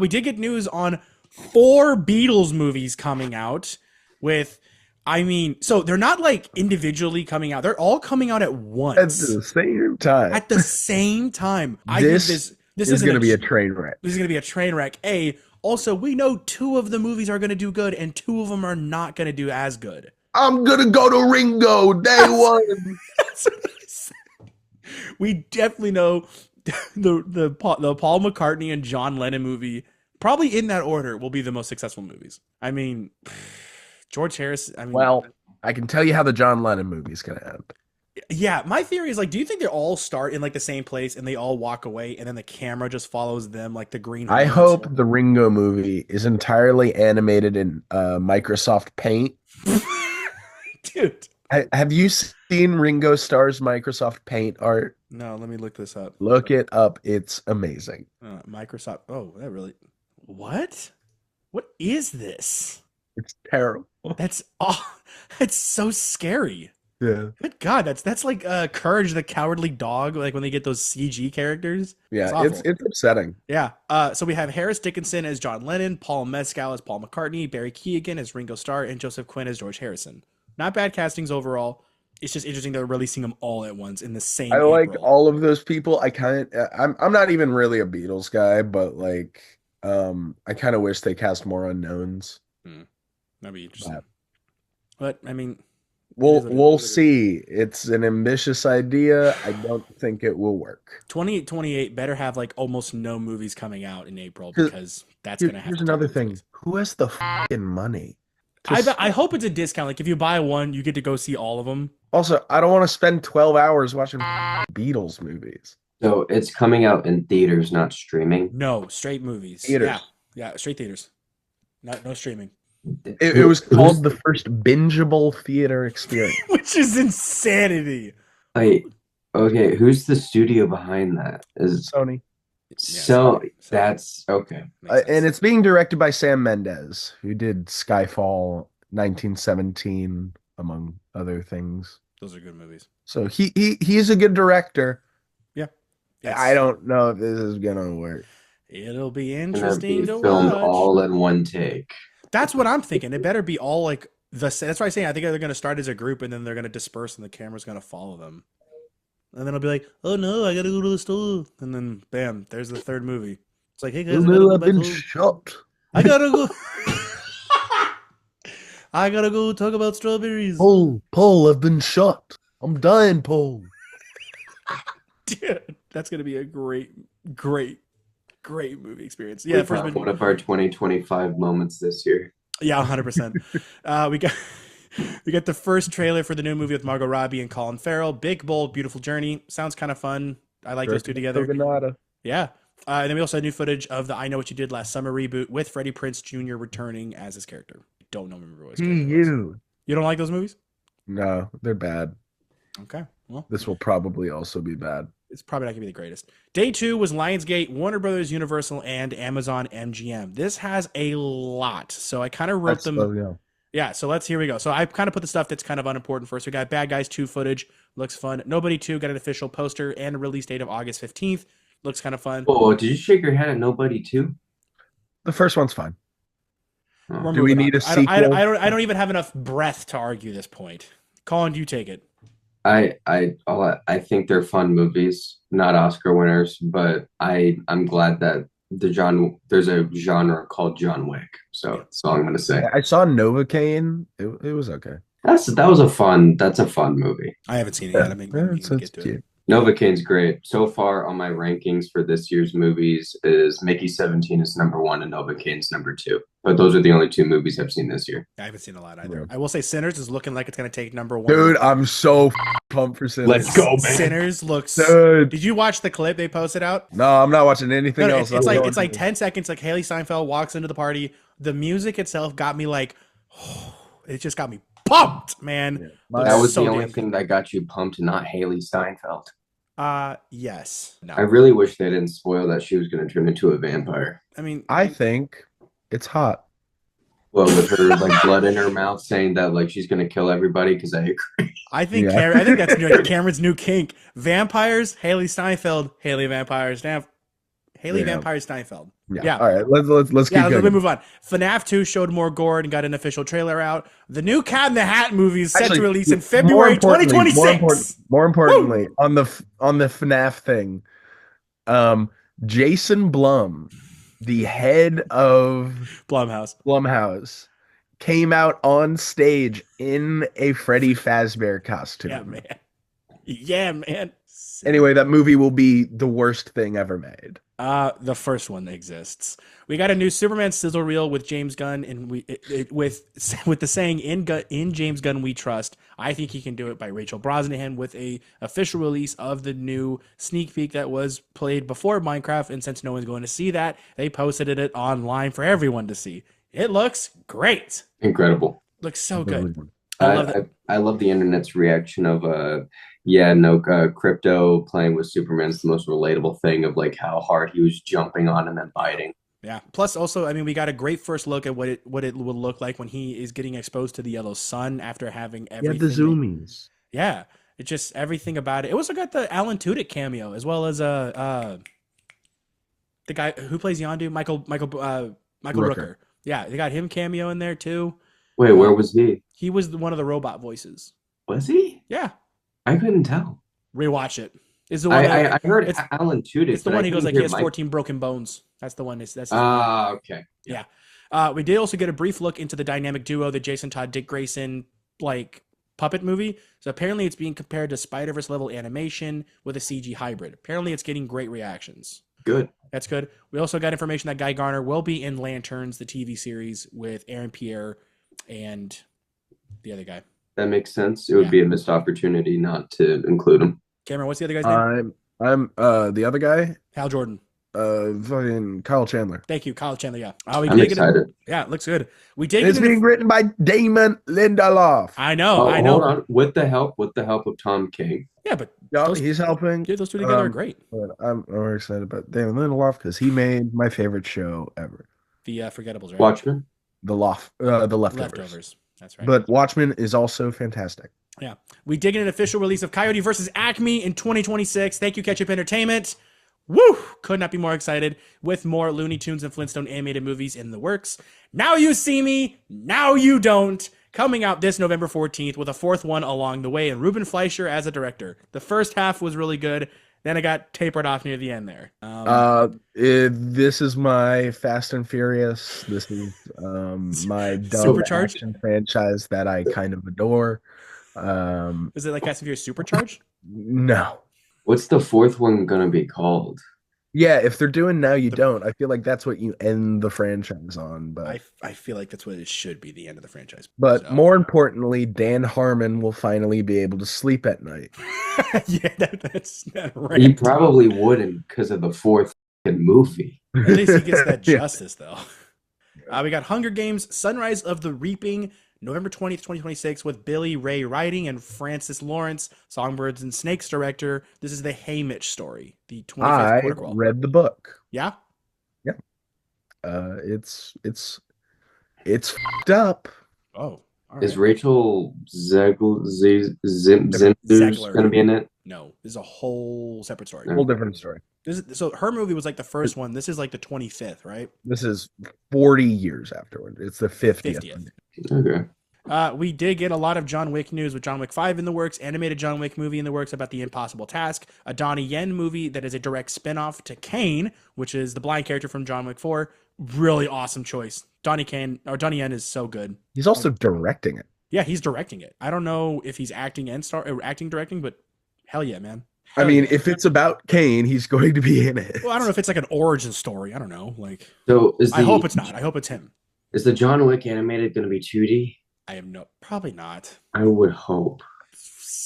[SPEAKER 1] We did get news on 4 Beatles movies coming out with, I mean, so they're not like individually coming out. They're all coming out at
[SPEAKER 2] At
[SPEAKER 1] once.
[SPEAKER 2] the same time.
[SPEAKER 1] At the same time. I think
[SPEAKER 2] This
[SPEAKER 1] this
[SPEAKER 2] is
[SPEAKER 1] isn't
[SPEAKER 2] going to be a train wreck.
[SPEAKER 1] this is going to be a train wreck. Also, we know 2 of the movies are going to do good and 2 of them are not going to do as good.
[SPEAKER 2] I'm going to go to Ringo day one.
[SPEAKER 1] That's what I said. We definitely know the Paul McCartney and John Lennon movie, probably in that order, will be the most successful movies. I mean, George Harris. I mean,
[SPEAKER 2] Well, I can tell you how the John Lennon movie's going to end.
[SPEAKER 1] yeah. My theory is like, do you think they all start in like the same place and they all walk away and then the camera just follows them like the Green
[SPEAKER 2] I
[SPEAKER 1] Hornet?
[SPEAKER 2] hope the Ringo movie is entirely animated in Microsoft Paint.
[SPEAKER 1] Dude.
[SPEAKER 2] Have you seen Ringo Starr's Microsoft Paint art?
[SPEAKER 1] No, let me look this up.
[SPEAKER 2] Look it up. It's amazing.
[SPEAKER 1] Microsoft. Oh, that really. What? What is this?
[SPEAKER 2] It's terrible.
[SPEAKER 1] That's It's so scary.
[SPEAKER 2] Yeah.
[SPEAKER 1] Good God, that's like Courage the Cowardly Dog, like when they get those CG characters.
[SPEAKER 2] Yeah,
[SPEAKER 1] awful.
[SPEAKER 2] it's upsetting.
[SPEAKER 1] Yeah. So we have Harris Dickinson as John Lennon, Paul Mescal as Paul McCartney, Barry Keoghan as Ringo Starr, and Joseph Quinn as George Harrison. Not bad castings overall. It's just interesting they're releasing them all at once in the same.
[SPEAKER 2] I like
[SPEAKER 1] April.
[SPEAKER 2] all of those people. I'm not even really a Beatles guy, but like I kind of wish they cast more unknowns.
[SPEAKER 1] That'd be interesting. But I mean,
[SPEAKER 2] we'll see. It's an ambitious idea. I don't think it will work.
[SPEAKER 1] 28 better have like almost no movies coming out in April because that's gonna happen.
[SPEAKER 2] Here's another thing. Who has the fucking money?
[SPEAKER 1] I hope it's a discount. Like if you buy one, you get to go see all of them.
[SPEAKER 2] Also, I don't want to spend 12 hours watching Beatles movies.
[SPEAKER 3] So it's coming out in theaters, not streaming.
[SPEAKER 1] No, straight movies.
[SPEAKER 2] Theaters.
[SPEAKER 1] Yeah, straight theaters. No streaming.
[SPEAKER 2] It was called the first bingeable theater experience.
[SPEAKER 1] Which is insanity.
[SPEAKER 3] Wait, okay, who's the studio behind that? Is
[SPEAKER 2] Sony.
[SPEAKER 3] so that's okay.
[SPEAKER 2] And it's being directed by Sam Mendes, who did Skyfall, 1917, among other things.
[SPEAKER 1] Those are good movies.
[SPEAKER 2] So he's a good director.
[SPEAKER 1] Yeah.
[SPEAKER 2] I don't know if this is gonna work.
[SPEAKER 1] It'll be
[SPEAKER 3] Gonna
[SPEAKER 1] interesting
[SPEAKER 3] be
[SPEAKER 1] to
[SPEAKER 3] filmed
[SPEAKER 1] watch.
[SPEAKER 3] all in one take.
[SPEAKER 1] That's what I'm thinking. It better be all like that's why I'm saying I think they're gonna start as a group and then they're gonna disperse and the camera's gonna follow them. And then I'll be like, oh no, I gotta go to the store. And then bam, there's the third movie. It's like, hey guys,
[SPEAKER 2] I've been shot.
[SPEAKER 1] I gotta go. I gotta go talk about strawberries.
[SPEAKER 2] Paul, I've been shot. I'm dying, Paul.
[SPEAKER 1] Dude, that's gonna be a great movie experience. Yeah,
[SPEAKER 3] One of our 2025 moments this year.
[SPEAKER 1] Yeah, 100%. We got the first trailer for the new movie with Margot Robbie and Colin Farrell. Big, bold, beautiful journey. Sounds kind of fun. I like those two together. Yeah. And then we also had new footage of the I Know What You Did Last Summer reboot with Freddie Prinze Jr. returning as his character. I don't remember what his character was. You don't like those movies?
[SPEAKER 2] No, they're bad.
[SPEAKER 1] Okay. Well,
[SPEAKER 2] this will probably also be bad.
[SPEAKER 1] It's probably not going to be the greatest. Day 2 was Lionsgate, Warner Brothers, Universal, and Amazon MGM. This has a lot. So I kind of wrote them. Yeah, so here we go. So I kind of put the stuff that's kind of unimportant first. We got Bad Guys 2 footage. Looks fun. Nobody 2 got an official poster and a release date of August 15th. Looks kind of fun.
[SPEAKER 3] Oh, did you shake your head at Nobody 2?
[SPEAKER 2] The first one's fine.
[SPEAKER 3] Oh.
[SPEAKER 2] Do we need a sequel?
[SPEAKER 1] I don't even have enough breath to argue this point. Colin, do you take it?
[SPEAKER 3] I think they're fun movies, not Oscar winners, but I'm glad that there's a genre called John Wick. So that's all I'm gonna say.
[SPEAKER 2] I saw Novocaine. It was okay.
[SPEAKER 3] That's a fun movie.
[SPEAKER 1] I haven't seen it yet. I mean, get to it.
[SPEAKER 3] Novocaine's great. So far on my rankings for this year's movies is Mickey 17 is number 1 and Novocaine's number 2. But those are the only 2 movies I've seen this year.
[SPEAKER 1] I haven't seen a lot either. I will say Sinners is looking like it's going to take number 1.
[SPEAKER 2] Dude, I'm so pumped for Sinners.
[SPEAKER 3] Let's go, man.
[SPEAKER 1] Sinners looks...
[SPEAKER 2] Dude.
[SPEAKER 1] Did you watch the clip they posted out?
[SPEAKER 2] No, I'm not watching anything else.
[SPEAKER 1] It's like 10 seconds, like Haley Steinfeld walks into the party. The music itself got me like... it just got me pumped, man.
[SPEAKER 3] Yeah. That was so the only thing that got you pumped, not Haley Steinfeld.
[SPEAKER 1] Yes. No.
[SPEAKER 3] I really wish they didn't spoil that she was going to turn into a vampire.
[SPEAKER 1] I mean,
[SPEAKER 2] I think it's hot.
[SPEAKER 3] Well, with her like blood in her mouth, saying that like she's going to kill everybody because I agree.
[SPEAKER 1] I think I think that's Cameron's new kink. Vampires, Haley Steinfeld, Haley vampires. Damn. Haley
[SPEAKER 2] Yeah.
[SPEAKER 1] Vampire Steinfeld.
[SPEAKER 2] Yeah.
[SPEAKER 1] Yeah.
[SPEAKER 2] All right. Let's keep
[SPEAKER 1] Yeah, let me
[SPEAKER 2] going.
[SPEAKER 1] move on. FNAF 2 showed more gore and got an official trailer out. The new Cat in the Hat movie is set to
[SPEAKER 2] Actually,
[SPEAKER 1] release in
[SPEAKER 2] more
[SPEAKER 1] February
[SPEAKER 2] importantly,
[SPEAKER 1] 2026.
[SPEAKER 2] more importantly,
[SPEAKER 1] Woo!
[SPEAKER 2] on the FNAF thing, Jason Blum, the head of
[SPEAKER 1] Blumhouse.
[SPEAKER 2] Blumhouse, came out on stage in a Freddy Fazbear costume.
[SPEAKER 1] Yeah, man. Yeah, man.
[SPEAKER 2] Anyway, that movie will be the worst thing ever made.
[SPEAKER 1] The first one exists. We got a new Superman sizzle reel with James Gunn, and with the saying in James Gunn we trust. I think he can do it by Rachel Brosnahan with a official release of the new sneak peek that was played before Minecraft. And since no one's going to see that, they posted it online for everyone to see. It looks great.
[SPEAKER 3] Incredible.
[SPEAKER 1] Looks so good. I love that.
[SPEAKER 3] I love the internet's reaction of Crypto playing with Superman's the most relatable thing of like how hard he was jumping on and then biting.
[SPEAKER 1] Yeah. Plus, also, I mean, we got a great first look at what it will look like when he is getting exposed to the yellow sun after having everything.
[SPEAKER 2] Yeah, the zoomies.
[SPEAKER 1] Yeah, it's just everything about it. It also got the Alan Tudyk cameo as well as the guy who plays Yondu, Michael Rooker. Yeah, they got him cameo in there too.
[SPEAKER 3] Wait, where was he?
[SPEAKER 1] He was one of the robot voices.
[SPEAKER 3] Was he?
[SPEAKER 1] Yeah.
[SPEAKER 3] I couldn't tell.
[SPEAKER 1] Rewatch it. Is the one
[SPEAKER 3] I heard Alan Tudyk.
[SPEAKER 1] It's the one he goes like he has 14 broken bones. That's the one. That's
[SPEAKER 3] okay.
[SPEAKER 1] Yeah. We did also get a brief look into the dynamic duo, the Jason Todd Dick Grayson like puppet movie. So apparently it's being compared to Spider-Verse level animation with a CG hybrid. Apparently it's getting great reactions.
[SPEAKER 3] Good.
[SPEAKER 1] That's good. We also got information that Guy Garner will be in Lanterns, the TV series with Aaron Pierre and the other guy.
[SPEAKER 3] That makes sense. It would be a missed opportunity not to include him.
[SPEAKER 1] Cameron, what's the other guy's name?
[SPEAKER 2] I'm the other guy.
[SPEAKER 1] Hal Jordan.
[SPEAKER 2] Fucking Kyle Chandler.
[SPEAKER 1] Thank you, Kyle Chandler. Yeah,
[SPEAKER 3] I'm excited.
[SPEAKER 1] Yeah, it looks good. We did.
[SPEAKER 2] It's being written by Damon Lindelof.
[SPEAKER 1] I know.
[SPEAKER 3] Hold on. With the help of Tom King.
[SPEAKER 1] Yeah, but
[SPEAKER 2] he's helping.
[SPEAKER 1] Those two together are great.
[SPEAKER 2] But I'm very excited about Damon Lindelof because he made my favorite show ever.
[SPEAKER 1] The Forgettables, right?
[SPEAKER 3] Watchmen.
[SPEAKER 2] The Leftovers.
[SPEAKER 1] Leftovers. That's right.
[SPEAKER 2] But Watchmen is also fantastic.
[SPEAKER 1] Yeah. We did get an official release of Coyote versus Acme in 2026. Thank you, Ketchup Entertainment. Woo! Could not be more excited with more Looney Tunes and Flintstone animated movies in the works. Now You See Me, Now You Don't. Coming out this November 14th with a fourth one along the way and Ruben Fleischer as a director. The first half was really good. Then it got tapered off near the end there.
[SPEAKER 2] This is my Fast and Furious. This is my dumb action franchise that I kind of adore.
[SPEAKER 1] Is it like Fast and Furious Supercharged?
[SPEAKER 2] No.
[SPEAKER 3] What's the fourth one gonna be called?
[SPEAKER 2] Yeah, if they're doing Now You Don't, I feel like that's what you end the franchise on. But
[SPEAKER 1] I feel like that's what it should be, the end of the franchise.
[SPEAKER 2] But more importantly, Dan Harmon will finally be able to sleep at night.
[SPEAKER 1] Yeah, that's not right.
[SPEAKER 3] He probably wouldn't because of the fourth movie.
[SPEAKER 1] At least he gets that justice, though. We got Hunger Games: Sunrise of the Reaping, November 20th, 2026, with Billy Ray writing and Francis Lawrence, Songbirds and Snakes director. This is the Haymitch story, the 25th protocol.
[SPEAKER 2] I read the book.
[SPEAKER 1] Yeah?
[SPEAKER 2] Yeah. It's fucked up.
[SPEAKER 1] Oh.
[SPEAKER 3] Right. Is Rachel Zegler's going to be in it?
[SPEAKER 1] No, this is a whole separate story.
[SPEAKER 2] Whole different story.
[SPEAKER 1] So her movie was like the first one. This is like the 25th, right?
[SPEAKER 2] This is 40 years afterward. It's the 50th.
[SPEAKER 3] Okay.
[SPEAKER 1] We did get a lot of John Wick news with John Wick 5 in the works, animated John Wick movie in the works about the impossible task, a Donnie Yen movie that is a direct spinoff to Kane, which is the blind character from John Wick 4. Really awesome choice. Donnie Yen is so good.
[SPEAKER 2] He's also directing it.
[SPEAKER 1] Yeah, he's directing it. I don't know if he's acting directing, but hell yeah, man.
[SPEAKER 2] I mean, if it's about Kane, he's going to be in it.
[SPEAKER 1] Well, I don't know if it's like an origin story. I don't know.
[SPEAKER 3] I
[SPEAKER 1] hope it's not. I hope it's him.
[SPEAKER 3] Is the John Wick animated going to be 2D?
[SPEAKER 1] Probably not.
[SPEAKER 3] I would hope.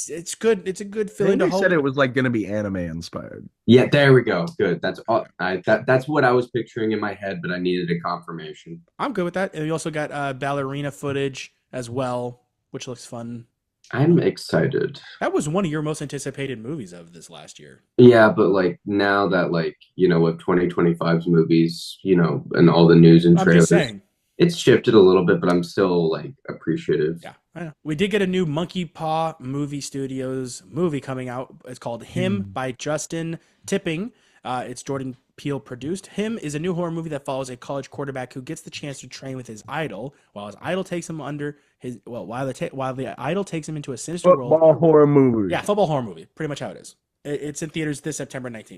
[SPEAKER 1] It's good. It's a good feeling to hope.
[SPEAKER 2] They said it was like going to be anime inspired.
[SPEAKER 3] Yeah, there we go. Good. That's all. That's what I was picturing in my head, but I needed a confirmation.
[SPEAKER 1] I'm good with that. And we also got ballerina footage as well, which looks fun.
[SPEAKER 3] I'm excited.
[SPEAKER 1] That was one of your most anticipated movies of this last year.
[SPEAKER 3] Yeah, but now that with 2025's movies, and all the news and trailers, I'm just saying. It's shifted a little bit, but I'm still appreciative.
[SPEAKER 1] Yeah, I know. We did get a new Monkey Paw Movie Studios movie coming out. It's called Him by Justin Tipping. It's Jordan Peele produced. Him is a new horror movie that follows a college quarterback who gets the chance to train with his idol, while his idol takes him under his while the idol takes him into a sinister world.
[SPEAKER 2] Football horror movie.
[SPEAKER 1] Yeah, football horror movie. Pretty much how it is. It's in theaters this September 19th.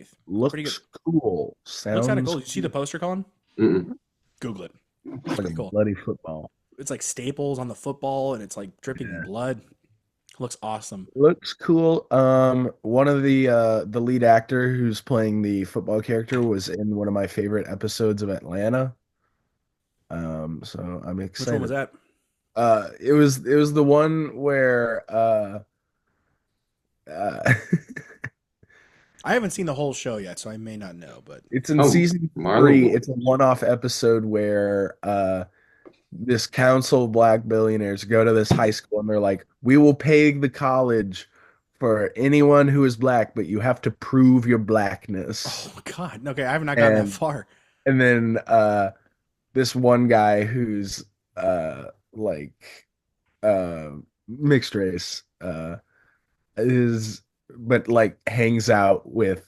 [SPEAKER 1] Pretty good.
[SPEAKER 2] Looks cool. Sounds
[SPEAKER 1] Looks kind of cool. You see the poster, Colin?
[SPEAKER 3] Mm-mm.
[SPEAKER 1] Google it. It's
[SPEAKER 2] like
[SPEAKER 1] pretty
[SPEAKER 2] a
[SPEAKER 1] cool.
[SPEAKER 2] bloody football.
[SPEAKER 1] It's like staples on the football, and it's like dripping blood. Looks awesome.
[SPEAKER 2] Looks cool. One of the lead actor who's playing the football character was in one of my favorite episodes of Atlanta. So I'm excited.
[SPEAKER 1] Which one was that?
[SPEAKER 2] It was the one where
[SPEAKER 1] I haven't seen the whole show yet, so I may not know, but
[SPEAKER 2] it's in season 3.
[SPEAKER 3] Marvel.
[SPEAKER 2] It's a one-off episode where this council of black billionaires go to this high school and they're like, we will pay the college for anyone who is black, but you have to prove your blackness.
[SPEAKER 1] oh god, okay, I have not gotten that far.
[SPEAKER 2] And then this one guy who's mixed race but like hangs out with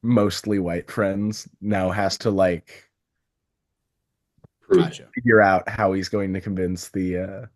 [SPEAKER 2] mostly white friends now has to like
[SPEAKER 1] Gotcha.
[SPEAKER 2] figure out how he's going to convince the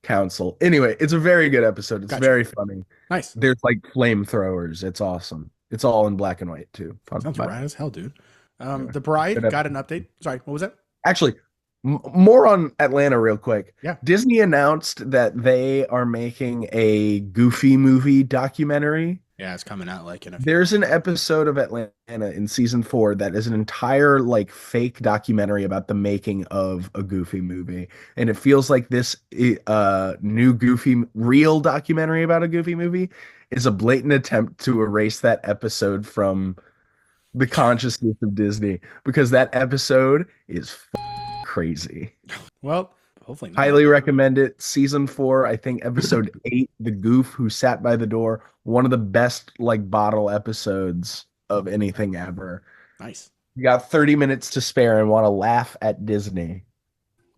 [SPEAKER 2] council. Anyway, it's a very good episode. It's
[SPEAKER 1] Gotcha.
[SPEAKER 2] very funny.
[SPEAKER 1] Nice.
[SPEAKER 2] There's like flamethrowers. It's awesome. It's all in black and white too. Fun.
[SPEAKER 1] Sounds
[SPEAKER 2] Fun.
[SPEAKER 1] rad as hell, dude.
[SPEAKER 2] Yeah.
[SPEAKER 1] The Bride
[SPEAKER 2] Good
[SPEAKER 1] got an update. Sorry, what was that?
[SPEAKER 2] Actually, more on Atlanta real quick.
[SPEAKER 1] Yeah.
[SPEAKER 2] Disney announced that they are making a Goofy movie documentary.
[SPEAKER 1] Yeah, it's coming out like in a few.
[SPEAKER 2] There's an episode of Atlanta in season 4 that is an entire like fake documentary about the making of a Goofy movie. And it feels like this new Goofy real documentary about a Goofy movie is a blatant attempt to erase that episode from the consciousness of Disney, because that episode is crazy.
[SPEAKER 1] Well, hopefully not.
[SPEAKER 2] Highly recommend it. Season 4, I think episode 8, The Goof Who Sat by the Door. One of the best like bottle episodes of anything ever.
[SPEAKER 1] Nice.
[SPEAKER 2] You got 30 minutes to spare and want to laugh at Disney.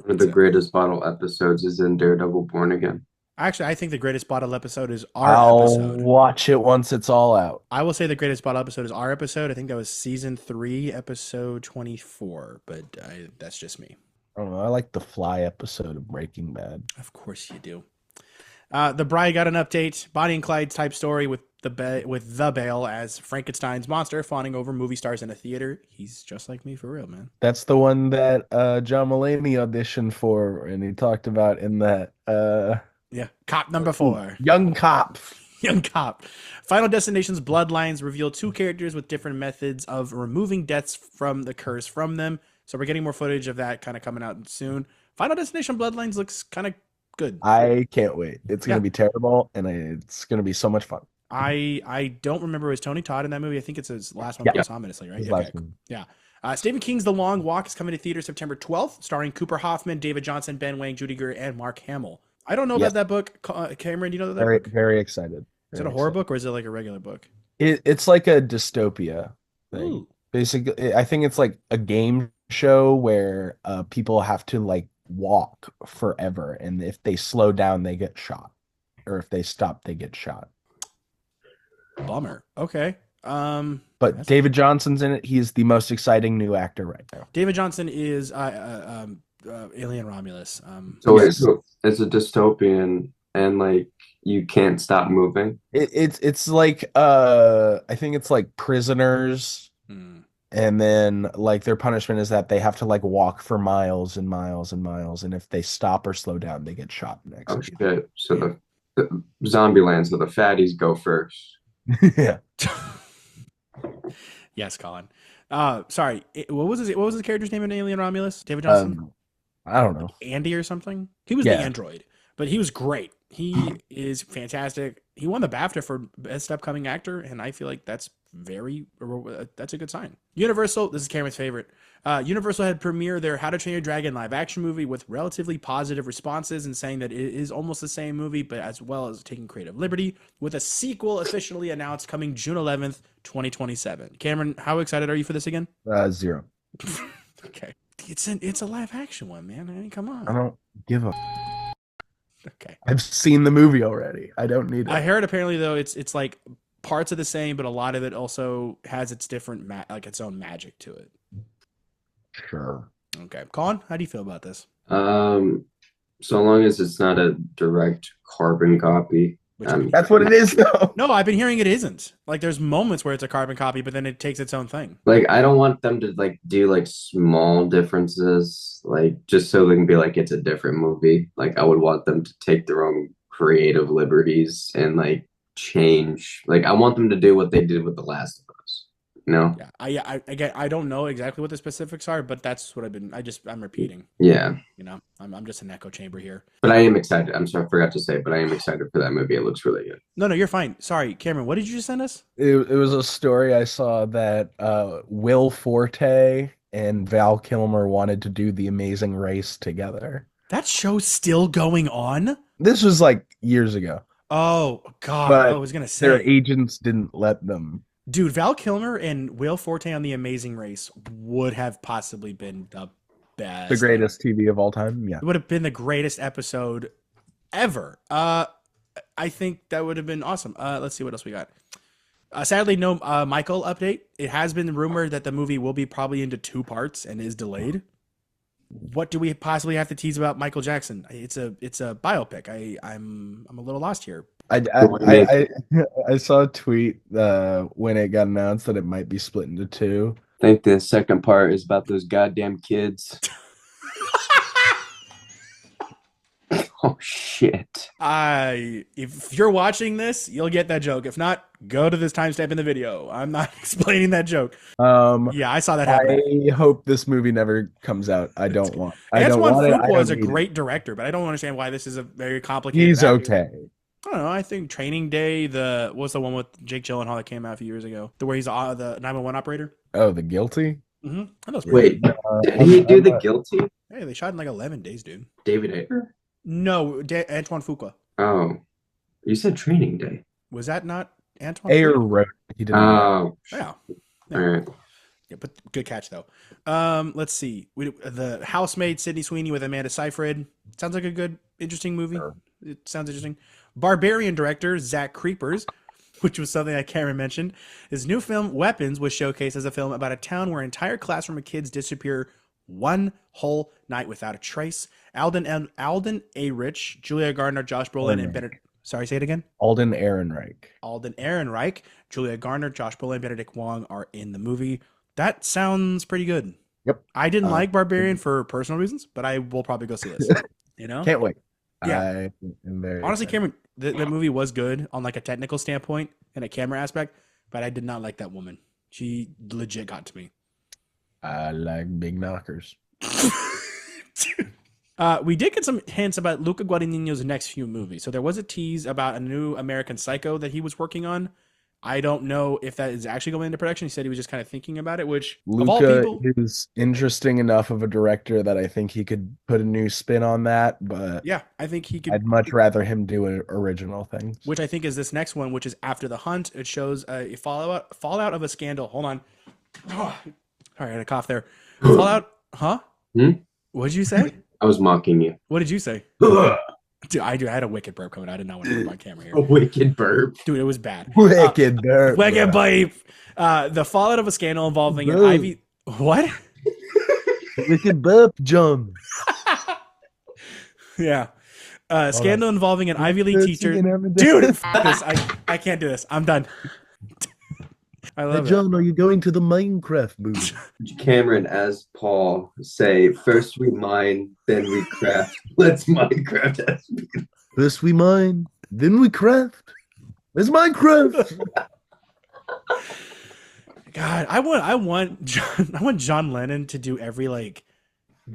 [SPEAKER 3] One of the greatest bottle episodes is in Daredevil Born Again.
[SPEAKER 1] Actually, I think the greatest bottle episode is our
[SPEAKER 2] I'll
[SPEAKER 1] episode.
[SPEAKER 2] watch it once it's all out.
[SPEAKER 1] I will say the greatest bottle episode is our episode. I think that was season 3, episode 24, but that's just me.
[SPEAKER 2] I don't know. I like the Fly episode of Breaking Bad.
[SPEAKER 1] Of course you do. The Bride got an update. Bonnie and Clyde type story with the Bale as Frankenstein's monster fawning over movie stars in a theater. He's just like me for real, man.
[SPEAKER 2] That's the one that John Mulaney auditioned for, and he talked about in that
[SPEAKER 1] Yeah, cop number 4.
[SPEAKER 2] Young Cop.
[SPEAKER 1] Young cop. Final Destination's Bloodlines reveal 2 characters with different methods of removing deaths from the curse from them. So we're getting more footage of that kind of coming out soon. Final Destination Bloodlines looks kind of good.
[SPEAKER 2] I can't wait. It's going to be terrible, and it's going to be so much fun.
[SPEAKER 1] I don't remember, was Tony Todd in that movie? I think it's his last one.
[SPEAKER 2] Yeah.
[SPEAKER 1] Ominously, right?
[SPEAKER 2] His
[SPEAKER 1] Okay,
[SPEAKER 2] last
[SPEAKER 1] cool.
[SPEAKER 2] one.
[SPEAKER 1] Yeah. Stephen King's The Long Walk is coming to theaters September 12th, starring Cooper Hoffman, David Johnson, Ben Wang, Judy Greer, and Mark Hamill. I don't know about that book. Cameron, do you know that
[SPEAKER 2] Very,
[SPEAKER 1] book?
[SPEAKER 2] very excited.
[SPEAKER 1] Is it a horror book or is it like a regular book?
[SPEAKER 2] It's like a dystopia thing.
[SPEAKER 1] Ooh.
[SPEAKER 2] Basically, I think it's like a game show where people have to like walk forever, and if they slow down, they get shot, or if they stop, they get shot.
[SPEAKER 1] Bummer. Okay.
[SPEAKER 2] But David Johnson's in it. He's the most exciting new actor right now.
[SPEAKER 1] David Johnson is Alien Romulus.
[SPEAKER 3] So it's a dystopian, and like you can't stop moving.
[SPEAKER 2] It's like I think it's like prisoners. And then like their punishment is that they have to like walk for miles and miles and miles, and if they stop or slow down, they get shot next.
[SPEAKER 3] Oh shit! So the Zombieland, so the fatties go first.
[SPEAKER 2] Yeah.
[SPEAKER 1] Yes, Colin. Sorry. What was his character's name in Alien Romulus? David Johnson?
[SPEAKER 2] I don't know.
[SPEAKER 1] Andy or something? He was the android, but he was great. He is fantastic. He won the BAFTA for Best Upcoming Actor, and I feel like that's a good sign. Universal, this is Cameron's favorite. Universal had premiered their How to Train Your Dragon live action movie with relatively positive responses and saying that it is almost the same movie, but as well as taking creative liberty, with a sequel officially announced coming June 11th, 2027. Cameron, how excited are you for this again?
[SPEAKER 2] 0.
[SPEAKER 1] Okay. It's a live action one, man. I mean, come on.
[SPEAKER 2] I don't give a.
[SPEAKER 1] Okay.
[SPEAKER 2] I've seen the movie already. I don't need it.
[SPEAKER 1] I heard apparently though it's like parts are the same, but a lot of it also has its different like its own magic to it.
[SPEAKER 2] Sure.
[SPEAKER 1] Okay, Colin, how do you feel about this?
[SPEAKER 3] So long as it's not a direct carbon copy.
[SPEAKER 2] That's what it is, though.
[SPEAKER 1] No, I've been hearing it isn't. Like, there's moments where it's a carbon copy, but then it takes its own thing.
[SPEAKER 3] Like, I don't want them to like do like small differences, like just so they can be like it's a different movie. Like, I would want them to take their own creative liberties and like change. Like, I want them to do what they did with The Last of Us. No.
[SPEAKER 1] Yeah, I don't know exactly what the specifics are, but that's what I'm repeating.
[SPEAKER 3] Yeah.
[SPEAKER 1] You know, I'm just an echo chamber here.
[SPEAKER 3] But I am excited. I'm sorry, I forgot to say, but I am excited for that movie. It looks really good.
[SPEAKER 1] No, you're fine. Sorry, Cameron, what did you just send us?
[SPEAKER 2] It was a story I saw that Will Forte and Val Kilmer wanted to do The Amazing Race together.
[SPEAKER 1] That show's still going on?
[SPEAKER 2] This was like years ago.
[SPEAKER 1] Oh, God.
[SPEAKER 2] But
[SPEAKER 1] I was going to say.
[SPEAKER 2] their agents didn't let them.
[SPEAKER 1] Dude, Val Kilmer and Will Forte on The Amazing Race would have possibly been the best.
[SPEAKER 2] The greatest TV of all time? Yeah.
[SPEAKER 1] It would have been the greatest episode ever. I think that would have been awesome. Let's see what else we got. Sadly, no Michael update. It has been rumored that the movie will be probably into 2 parts and is delayed. What do we possibly have to tease about Michael Jackson? It's a biopic. I'm a little lost here.
[SPEAKER 2] I saw a tweet when it got announced that it might be split into 2.
[SPEAKER 3] I think the second part is about those goddamn kids. Oh shit.
[SPEAKER 1] If you're watching this, you'll get that joke. If not, go to this timestamp in the video. I'm not explaining that joke. Yeah, I saw that happen.
[SPEAKER 2] I hope this movie never comes out. I don't want.
[SPEAKER 1] Antoine Fuqua is a great director, but I don't understand why this is a very complicated.
[SPEAKER 2] He's okay.
[SPEAKER 1] I don't know. I think Training Day. What's the one with Jake Gyllenhaal that came out a few years ago? The where he's the 911 operator.
[SPEAKER 2] Oh, The Guilty.
[SPEAKER 1] Mm-hmm.
[SPEAKER 3] Wait, did he do The Guilty?
[SPEAKER 1] Hey, they shot in like 11 days, dude.
[SPEAKER 3] David Ayer?
[SPEAKER 1] No, Antoine Fuqua.
[SPEAKER 3] Oh, you said Training Day.
[SPEAKER 1] Was that not Antoine?
[SPEAKER 2] Ayer wrote. He didn't.
[SPEAKER 3] Oh,
[SPEAKER 1] yeah.
[SPEAKER 3] All right.
[SPEAKER 1] Yeah, but good catch though. Let's see. The Housemaid, Sydney Sweeney with Amanda Seyfried. Sounds like a good, interesting movie.
[SPEAKER 2] Sure.
[SPEAKER 1] It sounds interesting. Barbarian director Zach Creepers, which was something that Cameron mentioned. His new film Weapons was showcased as a film about a town where an entire classroom of kids disappear one whole night without a trace. Alden Ehrenreich, Julia Garner, Josh Brolin, and Benedict. Sorry, say it again.
[SPEAKER 2] Alden Ehrenreich.
[SPEAKER 1] Alden Ehrenreich, Julia Garner, Josh Brolin, and Benedict Wong are in the movie. That sounds pretty good.
[SPEAKER 2] Yep.
[SPEAKER 1] I didn't like Barbarian for personal reasons, but I will probably go see this. You know?
[SPEAKER 2] Can't wait.
[SPEAKER 1] Yeah.
[SPEAKER 2] I am very
[SPEAKER 1] honestly,
[SPEAKER 2] excited.
[SPEAKER 1] Cameron, the movie was good on like a technical standpoint and a camera aspect, but I did not like that woman. She legit got to me.
[SPEAKER 2] I like big knockers.
[SPEAKER 1] We did get some hints about Luca Guadagnino's next few movies. So there was a tease about a new American Psycho that he was working on. I don't know if that is actually going into production. He said he was just kind of thinking about it, which of all
[SPEAKER 2] Luca
[SPEAKER 1] people,
[SPEAKER 2] is interesting enough of a director that I think he could put a new spin on that, but
[SPEAKER 1] yeah, I think he could.
[SPEAKER 2] I'd much rather him do original things.
[SPEAKER 1] Which I think is this next one, which is After the Hunt. It shows a fallout of a scandal. Hold on. Oh, sorry, I had a cough there. Fallout, huh? What did you say?
[SPEAKER 3] I was mocking you.
[SPEAKER 1] What did you say? Dude, I had a wicked burp coming out. I did not want to put my camera here.
[SPEAKER 3] A wicked burp.
[SPEAKER 1] Dude, it was bad.
[SPEAKER 2] Wicked burp.
[SPEAKER 1] Wicked burp. The fallout of a scandal involving an Ivy. What?
[SPEAKER 2] Wicked burp, John.
[SPEAKER 1] Yeah. Scandal involving an Ivy League teacher. Dude, this. I can't do this. I'm done. I love
[SPEAKER 2] it. John, are you going to the Minecraft movie?
[SPEAKER 3] Cameron as Paul say, first we mine, then we craft. Let's Minecraft as
[SPEAKER 2] First we mine, then we craft. Let's Minecraft.
[SPEAKER 1] God, I want John Lennon to do every like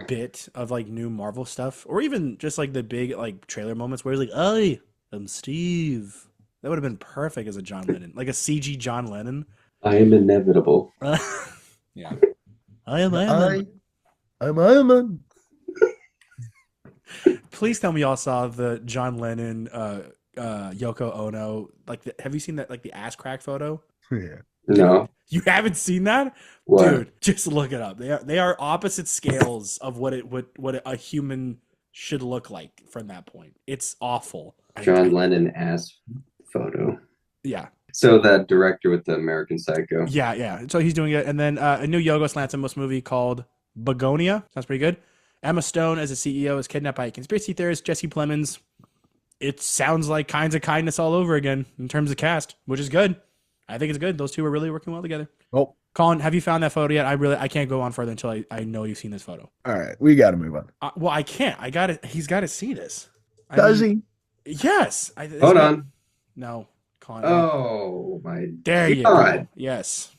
[SPEAKER 1] bit of like new Marvel stuff, or even just like the big like trailer moments where he's like, "Hi, I'm Steve." That would have been perfect as a John Lennon, like a CG John Lennon.
[SPEAKER 3] I am inevitable.
[SPEAKER 1] Yeah. I am Iron Man.
[SPEAKER 2] I'm Iron Man.
[SPEAKER 1] Please tell me y'all saw the John Lennon, Yoko Ono. Have you seen that? Like the ass crack photo?
[SPEAKER 2] Yeah.
[SPEAKER 3] No.
[SPEAKER 1] You haven't seen that,
[SPEAKER 3] what?
[SPEAKER 1] Dude? Just look it up. They are opposite scales of what a human should look like from that point. It's awful.
[SPEAKER 3] John Lennon ass photo.
[SPEAKER 1] Yeah,
[SPEAKER 3] So that director with the American Psycho.
[SPEAKER 1] Yeah. So he's doing it. And then a new Yorgos Lanthimos movie called Begonia. Sounds pretty good. Emma Stone as a CEO is kidnapped by a conspiracy theorist, Jesse Plemons. It sounds like Kinds of Kindness all over again in terms of cast, which is good. I think it's good. Those two are really working well together.
[SPEAKER 2] Oh,
[SPEAKER 1] Colin, have you found that photo yet? I can't go on further until I know you've seen this photo.
[SPEAKER 2] all right. We got to move on.
[SPEAKER 1] Well, I can't. He's got to see this.
[SPEAKER 2] Does he?
[SPEAKER 1] Yes.
[SPEAKER 3] Hold on.
[SPEAKER 1] No, Colin.
[SPEAKER 3] Oh my
[SPEAKER 1] There you
[SPEAKER 3] God.
[SPEAKER 1] go. Yes.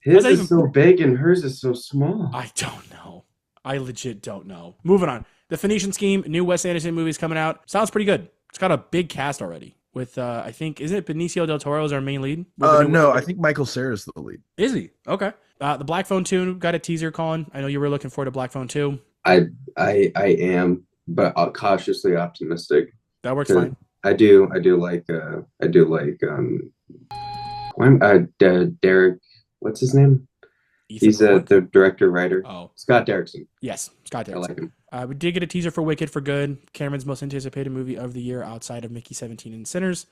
[SPEAKER 3] His
[SPEAKER 1] That's
[SPEAKER 3] is so big and hers is so small.
[SPEAKER 1] I don't know. I legit don't know. Moving on. The Phoenician Scheme, new Wes Anderson movie is coming out. Sounds pretty good. It's got a big cast already. With I think, isn't it Benicio del Toro as our main lead?
[SPEAKER 2] No, I think Michael Cera's the lead.
[SPEAKER 1] Is he? Okay. The Black Phone 2 got a teaser, Colin. I know you were looking forward to Black Phone 2.
[SPEAKER 3] I am, but cautiously optimistic.
[SPEAKER 1] That works fine.
[SPEAKER 3] I do like Derek. What's his name?
[SPEAKER 1] Ethan
[SPEAKER 3] He's
[SPEAKER 1] Hawke?
[SPEAKER 3] the director writer.
[SPEAKER 1] Oh,
[SPEAKER 3] Scott Derrickson.
[SPEAKER 1] yes, Scott
[SPEAKER 3] I
[SPEAKER 1] Derrickson.
[SPEAKER 3] like him.
[SPEAKER 1] We did get a teaser for Wicked for Good, Cameron's most anticipated movie of the year outside of Mickey 17 and Sinners.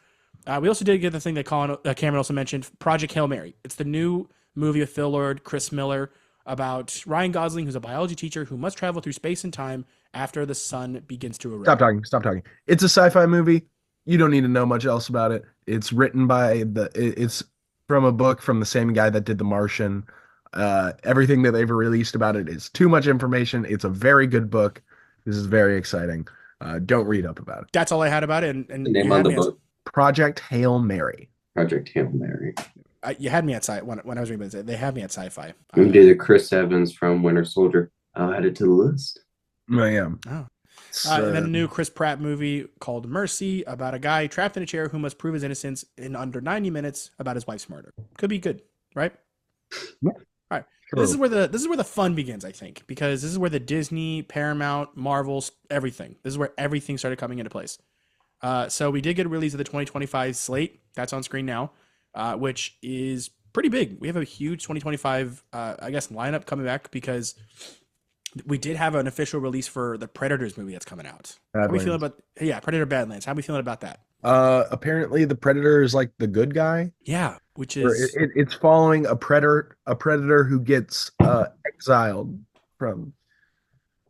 [SPEAKER 1] We also did get the thing that Cameron also mentioned, Project Hail Mary. It's the new movie with Phil Lord, Chris Miller, about Ryan Gosling, who's a biology teacher who must travel through space and time after the sun begins to erode.
[SPEAKER 2] Stop talking. It's a sci-fi movie. You don't need to know much else about it. It's written by it's from a book from the same guy that did The Martian. Everything that they've released about it is too much information. It's a very good book. This is very exciting. Don't read up about it.
[SPEAKER 1] That's all I had about it. And
[SPEAKER 3] The name on the book.
[SPEAKER 2] Project Hail Mary.
[SPEAKER 3] Project Hail Mary.
[SPEAKER 1] You had me at sci when I was reading it. They had me at sci-fi.
[SPEAKER 3] We did Chris Evans from Winter Soldier. I'll add it to the list.
[SPEAKER 2] I am.
[SPEAKER 1] Oh. And then a new Chris Pratt movie called Mercy about a guy trapped in a chair who must prove his innocence in under 90 minutes about his wife's murder. Could be good, right?
[SPEAKER 2] Yeah.
[SPEAKER 1] All right.
[SPEAKER 2] Sure.
[SPEAKER 1] This is where the fun begins, I think, because this is where the Disney, Paramount, Marvel's, everything. This is where everything started coming into place. So we did get a release of the 2025 slate. That's on screen now, which is pretty big. We have a huge 2025, lineup coming back because we did have an official release for the Predators movie that's coming out. How are we feeling about Predator Badlands? How are we feeling about that?
[SPEAKER 2] Apparently the Predator is like the good guy.
[SPEAKER 1] Yeah, which is
[SPEAKER 2] it's following a predator who gets exiled from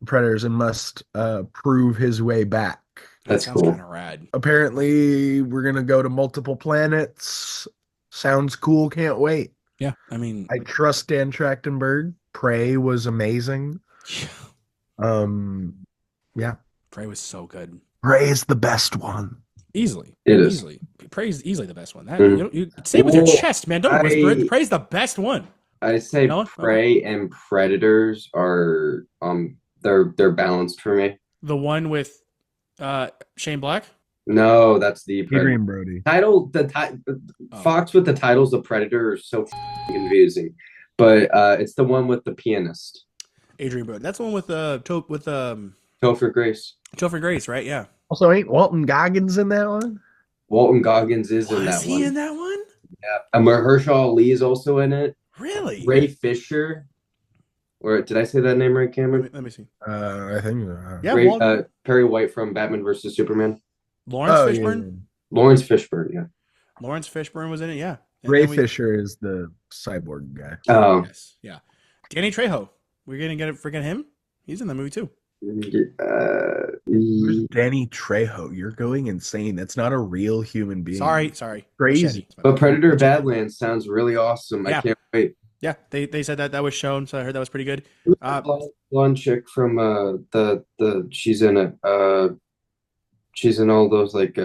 [SPEAKER 2] predators and must prove his way back.
[SPEAKER 3] That's
[SPEAKER 1] sounds
[SPEAKER 3] cool.
[SPEAKER 1] kind of rad.
[SPEAKER 2] Apparently we're gonna go to multiple planets. Sounds cool. Can't wait.
[SPEAKER 1] Yeah, I mean,
[SPEAKER 2] I trust Dan Trachtenberg. Prey was amazing. Yeah.
[SPEAKER 1] Prey was so good.
[SPEAKER 2] Prey is the best one.
[SPEAKER 1] Easily.
[SPEAKER 3] It is.
[SPEAKER 1] Easily. Prey is easily the best one. That,
[SPEAKER 3] Mhm.
[SPEAKER 1] you say it with your
[SPEAKER 3] Well,
[SPEAKER 1] chest, man. Don't whisper it. Prey's the best one.
[SPEAKER 3] I say
[SPEAKER 1] No?
[SPEAKER 3] Prey and Predators are they're balanced for me.
[SPEAKER 1] The one with Shane Black?
[SPEAKER 3] No, that's the
[SPEAKER 2] Adrian Brody.
[SPEAKER 3] title.
[SPEAKER 1] Oh.
[SPEAKER 3] Fox with the titles of Predator are so confusing, but it's the one with the pianist,
[SPEAKER 1] Adrian Brody. That's the one with
[SPEAKER 3] Topher Grace.
[SPEAKER 1] Topher Grace, right? Yeah.
[SPEAKER 2] Also, ain't Walton Goggins in that one?
[SPEAKER 3] Walton Goggins is in
[SPEAKER 1] Was
[SPEAKER 3] that
[SPEAKER 1] he
[SPEAKER 3] one.
[SPEAKER 1] in that one?
[SPEAKER 3] Yeah, and Mahershala Ali is also in it.
[SPEAKER 1] Really?
[SPEAKER 3] Ray Fisher, or did I say that name right, Cameron?
[SPEAKER 1] Let me see.
[SPEAKER 2] I think.
[SPEAKER 1] Yeah,
[SPEAKER 3] Ray, Perry White from Batman versus Superman.
[SPEAKER 1] Lawrence Fishburne?
[SPEAKER 3] Lawrence Fishburne, yeah.
[SPEAKER 1] Lawrence Fishburne was in it, yeah. And
[SPEAKER 2] Ray
[SPEAKER 1] then
[SPEAKER 2] Fisher is the cyborg guy.
[SPEAKER 3] Oh,
[SPEAKER 1] Yes, yeah. Danny Trejo. We're gonna get it freaking him. He's in the movie too.
[SPEAKER 2] Who's Danny Trejo? You're going insane. That's not a real human being.
[SPEAKER 1] Sorry.
[SPEAKER 2] Crazy.
[SPEAKER 1] Machete.
[SPEAKER 3] but Predator Badlands sounds really awesome.
[SPEAKER 1] Yeah.
[SPEAKER 3] I can't wait.
[SPEAKER 1] Yeah, they said that was shown, so I heard that was pretty good.
[SPEAKER 3] Blonde chick from she's in it. She's in all those like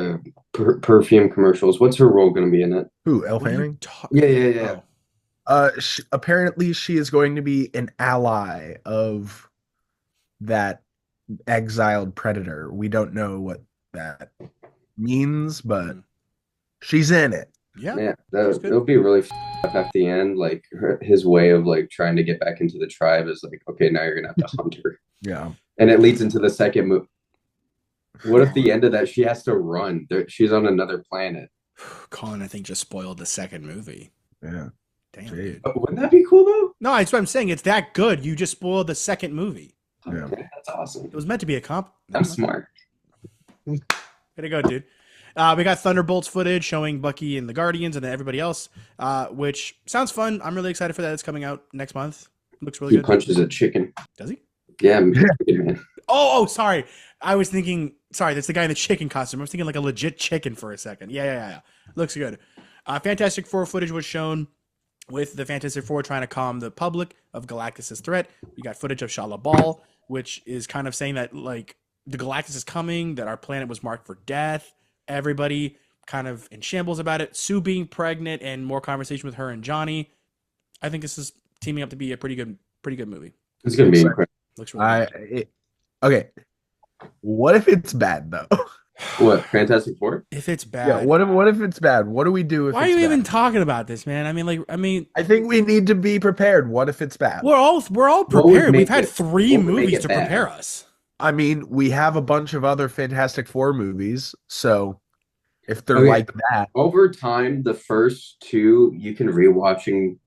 [SPEAKER 3] perfume commercials. What's her role going to be in it?
[SPEAKER 2] Who? Elle
[SPEAKER 1] What are you
[SPEAKER 2] Fanning?
[SPEAKER 3] Yeah.
[SPEAKER 2] Apparently she is going to be an ally of that exiled predator. We don't know what that means, but she's in it.
[SPEAKER 1] Yeah.
[SPEAKER 3] Yeah,
[SPEAKER 1] That's good.
[SPEAKER 3] it'll be really up at the end. Like his way of like trying to get back into the tribe is like, okay, now you're gonna have to hunt her,
[SPEAKER 2] Yeah.
[SPEAKER 3] and it leads into the second move. What if the end of that she has to run? She's on another planet.
[SPEAKER 1] Colin, I think, just spoiled the second movie.
[SPEAKER 2] Yeah.
[SPEAKER 1] Damn,
[SPEAKER 2] Gee.
[SPEAKER 1] dude.
[SPEAKER 3] But wouldn't that be cool though?
[SPEAKER 1] No, that's what I'm saying. It's that good. You just spoiled the second movie.
[SPEAKER 2] Yeah.
[SPEAKER 3] Okay, that's awesome.
[SPEAKER 1] It was meant to be a comp.
[SPEAKER 3] I'm smart.
[SPEAKER 1] Way to go, dude. We got Thunderbolts footage showing Bucky and the Guardians and then everybody else, which sounds fun. I'm really excited for that. It's coming out next month. Looks really
[SPEAKER 3] He
[SPEAKER 1] good.
[SPEAKER 3] punches a chicken.
[SPEAKER 1] Does he?
[SPEAKER 3] Yeah, Chicken Man.
[SPEAKER 1] Oh, sorry. I was thinking, sorry, that's the guy in the chicken costume. I was thinking like a legit chicken for a second. Yeah. Looks good. Fantastic Four footage was shown with the Fantastic Four trying to calm the public of Galactus' threat. We got footage of Shah LaBeouf, which is kind of saying that like the Galactus is coming, that our planet was marked for death. Everybody kind of in shambles about it. Sue being pregnant and more conversation with her and Johnny. I think this is teaming up to be a pretty good movie.
[SPEAKER 3] It's gonna be incredible.
[SPEAKER 1] Looks really good.
[SPEAKER 2] Okay. What if it's bad though?
[SPEAKER 3] What, Fantastic Four?
[SPEAKER 1] If it's bad.
[SPEAKER 2] Yeah. What if it's bad? What do we do if
[SPEAKER 1] Why are
[SPEAKER 2] it's
[SPEAKER 1] you
[SPEAKER 2] bad?
[SPEAKER 1] even talking about this, man? I
[SPEAKER 2] think we need to be prepared. What if it's bad?
[SPEAKER 1] we're all
[SPEAKER 3] would
[SPEAKER 1] prepared.
[SPEAKER 3] make
[SPEAKER 1] We've had
[SPEAKER 3] it-
[SPEAKER 1] 3
[SPEAKER 3] what would make
[SPEAKER 1] movies
[SPEAKER 3] it
[SPEAKER 1] to
[SPEAKER 3] bad?
[SPEAKER 1] prepare us.
[SPEAKER 2] I mean, we have a bunch of other Fantastic Four movies, so if they're
[SPEAKER 3] Okay.
[SPEAKER 2] like that,
[SPEAKER 3] Over time, the first 2 you can rewatch and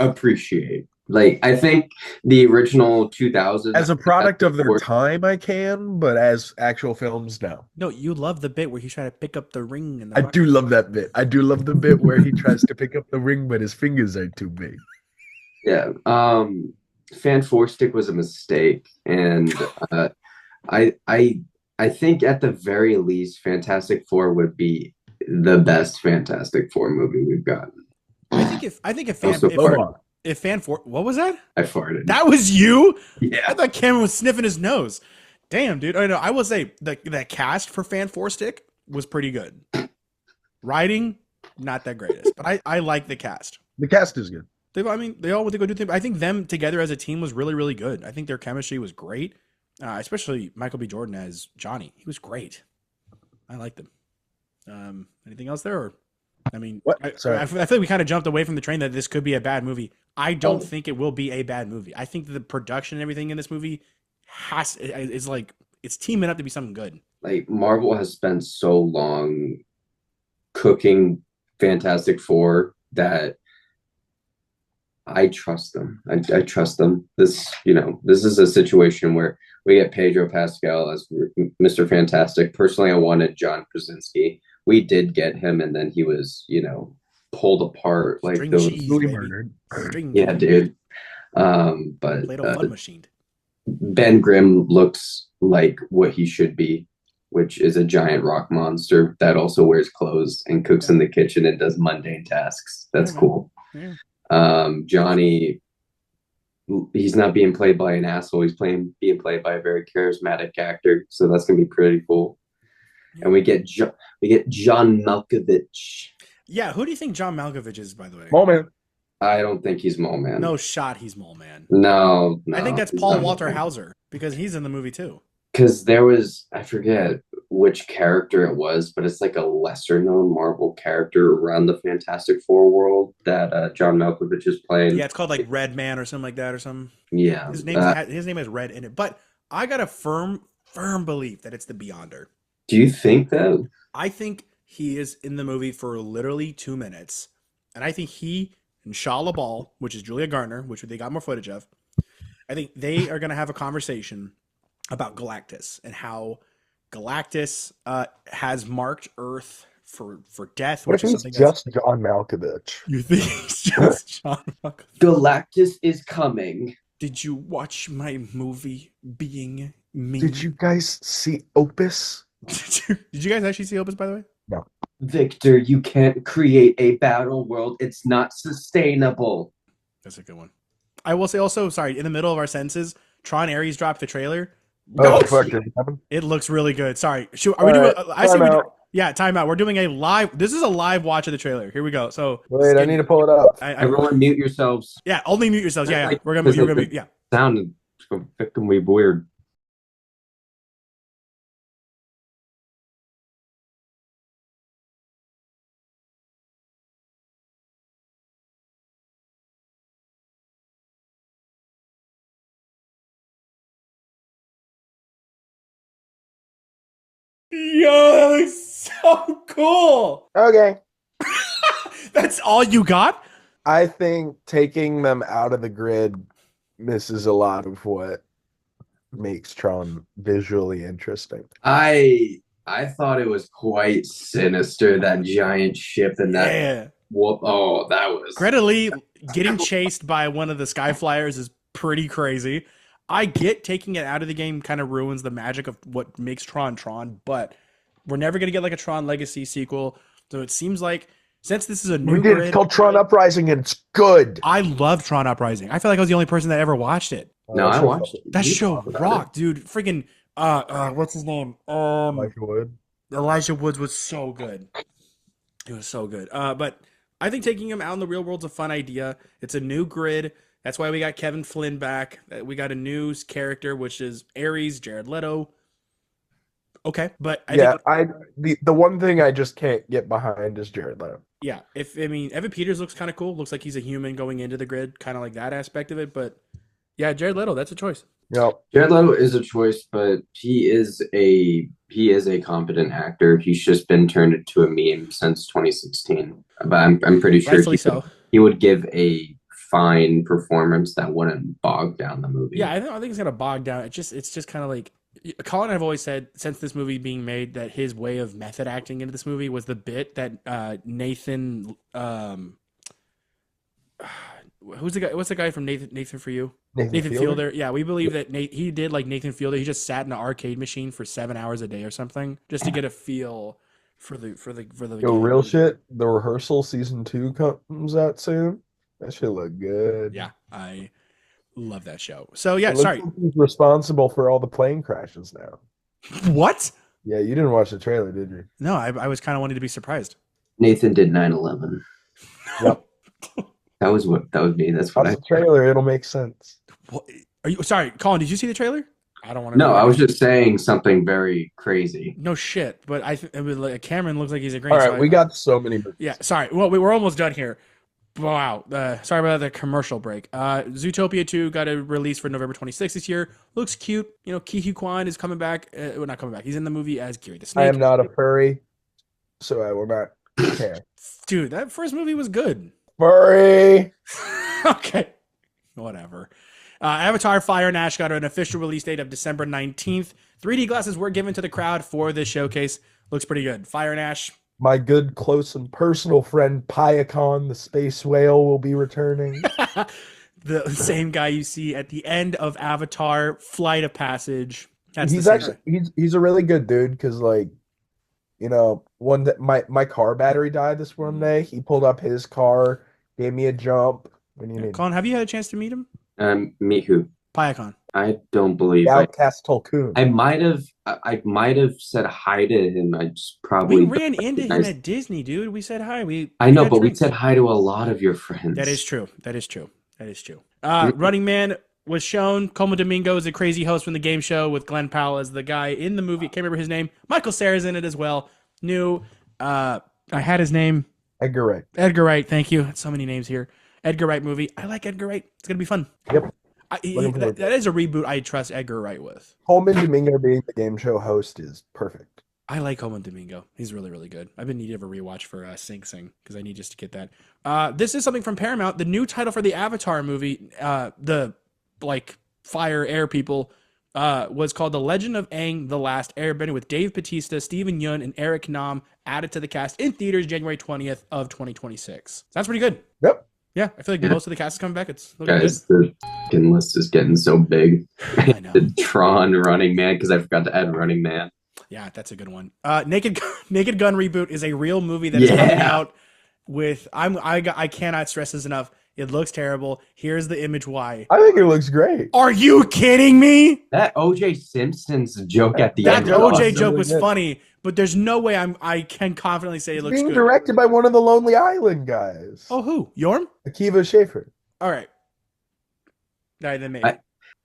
[SPEAKER 3] appreciate. Like, I think the original 2000
[SPEAKER 2] as a product of their
[SPEAKER 3] Four-
[SPEAKER 2] time, I can, but as actual films, no.
[SPEAKER 1] No, you love the bit where he's trying to pick up the ring and
[SPEAKER 2] I do love that bit. I do love the bit where he tries to pick up the ring, but his fingers are too big.
[SPEAKER 3] Yeah. Fan Four Stick was a mistake, and I think at the very least, Fantastic Four would be the best Fantastic Four movie we've gotten.
[SPEAKER 1] I think if fan
[SPEAKER 3] Also,
[SPEAKER 2] Hold on.
[SPEAKER 1] if fan four what was that?
[SPEAKER 3] I farted.
[SPEAKER 1] That was you?
[SPEAKER 3] Yeah.
[SPEAKER 1] I thought Cameron was sniffing his nose. Damn, dude. I know. I will say the cast for Fan Four Stick was pretty good. Writing, not that greatest, but I like the cast.
[SPEAKER 2] The cast is good.
[SPEAKER 1] They all went to go do things. I think them together as a team was really, really good. I think their chemistry was great, especially Michael B. Jordan as Johnny. He was great. I liked him. Anything else there? Or, I mean,
[SPEAKER 2] What? Sorry.
[SPEAKER 1] I feel like we kind of jumped away from the train that this could be a bad movie. I don't think it will be a bad movie. I think the production and everything in this movie is like it's teaming up to be something good.
[SPEAKER 3] Like, Marvel has spent so long cooking Fantastic Four that I trust them. I trust them. This is a situation where we get Pedro Pascal as Mr. Fantastic. Personally, I wanted John Krasinski. We did get him, and then he was, pulled apart like
[SPEAKER 1] String
[SPEAKER 3] those.
[SPEAKER 1] cheese,
[SPEAKER 2] Really
[SPEAKER 1] baby.
[SPEAKER 2] murdered.
[SPEAKER 1] String
[SPEAKER 3] Yeah,
[SPEAKER 1] cheese.
[SPEAKER 3] dude. But
[SPEAKER 1] Play-Doh fun machined.
[SPEAKER 3] Ben Grimm looks like what he should be, which is a giant rock monster that also wears clothes and cooks in the kitchen and does mundane tasks. That's
[SPEAKER 1] Yeah, man.
[SPEAKER 3] cool.
[SPEAKER 1] Yeah.
[SPEAKER 3] Johnny, he's not being played by an asshole. He's being played by a very charismatic actor, so that's gonna be pretty cool.
[SPEAKER 1] Yeah.
[SPEAKER 3] And we get John Malkovich.
[SPEAKER 1] Yeah, who do you think John Malkovich is, by the way?
[SPEAKER 2] Mole Man.
[SPEAKER 3] I don't think he's Mole Man.
[SPEAKER 1] No shot, he's Mole Man.
[SPEAKER 3] No,
[SPEAKER 1] I think that's
[SPEAKER 3] he's
[SPEAKER 1] Paul
[SPEAKER 3] not
[SPEAKER 1] Walter
[SPEAKER 3] Mole Man.
[SPEAKER 1] Hauser because he's in the movie too.
[SPEAKER 3] Because there was, I forget which character it was, but it's like a lesser known Marvel character around the Fantastic Four world that John Malkovich is playing.
[SPEAKER 1] Yeah, it's called like Red Man or something like that or something.
[SPEAKER 3] Yeah.
[SPEAKER 1] His name has Red in it, but I got a firm belief that it's the Beyonder.
[SPEAKER 3] Do you think that?
[SPEAKER 1] I think he is in the movie for literally 2 minutes, and I think he and Shah LaBeouf, which is Julia Garner, which they got more footage of, I think they are going to have a conversation about Galactus and how Galactus has marked Earth for death.
[SPEAKER 2] What if
[SPEAKER 1] which is
[SPEAKER 2] he's
[SPEAKER 1] something that's-
[SPEAKER 2] just John Malkovich?
[SPEAKER 1] You think it's just John Malkovich?
[SPEAKER 3] Galactus is coming.
[SPEAKER 1] Did you watch my movie Being Me?
[SPEAKER 2] Did you guys see Opus?
[SPEAKER 1] Did you guys actually see Opus, by the way?
[SPEAKER 3] Victor, you can't create a battle world. It's not sustainable.
[SPEAKER 1] That's a good one. I will say also, sorry, in the middle of our sentences, Tron Ares dropped the trailer.
[SPEAKER 2] Oh, fuck, did it happen?
[SPEAKER 1] It looks really good. Sorry. Are we
[SPEAKER 2] All
[SPEAKER 1] doing?
[SPEAKER 2] right,
[SPEAKER 1] I say we.
[SPEAKER 2] time out.
[SPEAKER 1] Yeah, time out. We're doing a live. This is a live watch of the trailer. Here we go. So
[SPEAKER 2] Wait, I need to pull it up.
[SPEAKER 3] Everyone mute yourselves.
[SPEAKER 1] Yeah, only mute yourselves. Yeah, yeah.
[SPEAKER 3] Like,
[SPEAKER 1] We're gonna.
[SPEAKER 3] this
[SPEAKER 1] You're
[SPEAKER 3] is
[SPEAKER 1] gonna.
[SPEAKER 3] the-
[SPEAKER 1] Yeah.
[SPEAKER 3] Sounded fucking weird.
[SPEAKER 1] Yo, that looks so cool.
[SPEAKER 2] Okay.
[SPEAKER 1] That's all you got?
[SPEAKER 2] I think taking them out of the grid misses a lot of what makes Tron visually interesting.
[SPEAKER 3] I I thought it was quite sinister, that giant ship and that
[SPEAKER 1] Yeah.
[SPEAKER 3] whoop. Oh, that was
[SPEAKER 1] Greta Lee getting chased by one of the Skyflyers is pretty crazy. I get taking it out of the game kind of ruins the magic of what makes Tron Tron, but we're never going to get like a Tron Legacy sequel. So it seems like since this is a
[SPEAKER 2] We
[SPEAKER 1] new
[SPEAKER 2] did. It's
[SPEAKER 1] grid,
[SPEAKER 2] called Tron Uprising, and it's good.
[SPEAKER 1] I love Tron Uprising. I feel like I was the only person that ever watched it.
[SPEAKER 3] no. I watched
[SPEAKER 1] That
[SPEAKER 3] you
[SPEAKER 1] show
[SPEAKER 3] talk about
[SPEAKER 1] rocked, dude. Freaking what's his name?
[SPEAKER 2] Wood.
[SPEAKER 1] Elijah Woods was so good. It was so good. But I think taking him out in the real world's a fun idea. It's a new grid. That's why we got Kevin Flynn back. We got a new character, which is Ares, Jared Leto. Okay, but
[SPEAKER 2] the one thing I just can't get behind is Jared Leto.
[SPEAKER 1] yeah, Evan Peters looks kind of cool. Looks like he's a human going into the grid, kind of like that aspect of it. But yeah, Jared Leto, that's a choice.
[SPEAKER 2] Yep.
[SPEAKER 3] Jared Leto is a choice, but he is a competent actor. He's just been turned into a meme since 2016. But I'm pretty sure
[SPEAKER 1] Rightfully so.
[SPEAKER 3] he would give a fine performance that wouldn't bog down the movie.
[SPEAKER 1] Yeah, I think it's gonna bog down. It's just kind of like Colin and I've always said since this movie being made that his way of method acting into this movie was the bit that Nathan who's the guy? What's the guy from Nathan for You? Nathan Fielder. Yeah, we believe that he did like Nathan Fielder. He just sat in an arcade machine for 7 hours a day or something just to get a feel for the
[SPEAKER 2] Yo,
[SPEAKER 1] game.
[SPEAKER 2] real shit. The Rehearsal season 2 comes out soon. That should look good.
[SPEAKER 1] Yeah, I love that show. So yeah,
[SPEAKER 2] It looks
[SPEAKER 1] sorry.
[SPEAKER 2] like he's responsible for all the plane crashes now.
[SPEAKER 1] What?
[SPEAKER 2] Yeah, you didn't watch the trailer, did you?
[SPEAKER 1] No, I was kind of wanting to be surprised.
[SPEAKER 3] Nathan did 9/11.
[SPEAKER 2] Yep.
[SPEAKER 3] That was me. That's what
[SPEAKER 2] Watch the trailer. It'll make sense.
[SPEAKER 1] What? Are you sorry, Colin? Did you see the trailer? I don't want to.
[SPEAKER 3] No, I was just saying something very crazy.
[SPEAKER 1] No shit, but it was like Cameron looks like he's agreeing.
[SPEAKER 2] All right,
[SPEAKER 1] so
[SPEAKER 2] we got so many movies.
[SPEAKER 1] Yeah, sorry. Well, we're almost done here. Wow. Sorry about the commercial break. Zootopia 2 got a release for November 26th this year. Looks cute. You know, Ki Kwan is coming back. Well, not coming back. He's in the movie as Gary the Snake.
[SPEAKER 2] I am not a furry, so I will not care.
[SPEAKER 1] Dude, that first movie was good.
[SPEAKER 2] Furry.
[SPEAKER 1] Okay. Whatever. Avatar Fire and Ash got an official release date of December 19th. 3D glasses were given to the crowd for this showcase. Looks pretty good. Fire and Ash.
[SPEAKER 2] My good, close, and personal friend Pyakon, the space whale, will be returning.
[SPEAKER 1] The same guy you see at the end of Avatar Flight of Passage. That's
[SPEAKER 2] He's actually he's a really good dude because, like, you know, one that my car battery died this one day. He pulled up his car, gave me a jump. When you need
[SPEAKER 1] Colin, have you had a chance to meet him?
[SPEAKER 3] Meet who?
[SPEAKER 1] Pyakon.
[SPEAKER 3] I don't believe
[SPEAKER 2] the Outcast Tulkun.
[SPEAKER 3] I might have said hi to him. I just probably
[SPEAKER 1] we ran into him at Disney, dude. We said hi.
[SPEAKER 3] I know, but we said hi to a lot of your friends.
[SPEAKER 1] That is true. Running Man was shown. Como Domingo is a crazy host from the game show with Glenn Powell as the guy in the movie. Can't remember his name. Michael Cera's in it as well. I had his name.
[SPEAKER 2] Edgar Wright.
[SPEAKER 1] Edgar Wright. Thank you. So many names here. Edgar Wright movie. I like Edgar Wright. It's gonna be fun.
[SPEAKER 2] Yep.
[SPEAKER 1] That is a reboot I trust Edgar Wright with.
[SPEAKER 2] Coleman Domingo being the game show host is perfect.
[SPEAKER 1] I like Coleman Domingo. He's really, really good. I've been needing a rewatch for Sing Sing because I need just to get that. This is something from Paramount. The new title for the Avatar movie, the fire air people, was called The Legend of Aang: The Last Airbender with Dave Bautista, Steven Yeun, and Eric Nam added to the cast in theaters January 20th of 2026. Sounds pretty good.
[SPEAKER 2] Yep.
[SPEAKER 1] Yeah, I feel like most of the cast is coming back. It's looking
[SPEAKER 3] Guys,
[SPEAKER 1] good.
[SPEAKER 3] the fucking list is getting so big.
[SPEAKER 1] I know.
[SPEAKER 3] The Tron Running Man, because I forgot to add Running Man.
[SPEAKER 1] Yeah, that's a good one. Naked Gun reboot is a real movie that is coming out with. I cannot stress this enough. It looks terrible. Here's the image why.
[SPEAKER 2] I think it looks great.
[SPEAKER 1] Are you kidding me?
[SPEAKER 3] That O.J. Simpson's joke at the
[SPEAKER 1] That
[SPEAKER 3] end.
[SPEAKER 1] OJ joke was funny, but there's no way I can confidently say it looks
[SPEAKER 2] Being
[SPEAKER 1] good.
[SPEAKER 2] directed by one of the Lonely Island guys.
[SPEAKER 1] Oh, who? Yorm?
[SPEAKER 2] Akiva Schaffer.
[SPEAKER 1] All right. All right, then maybe.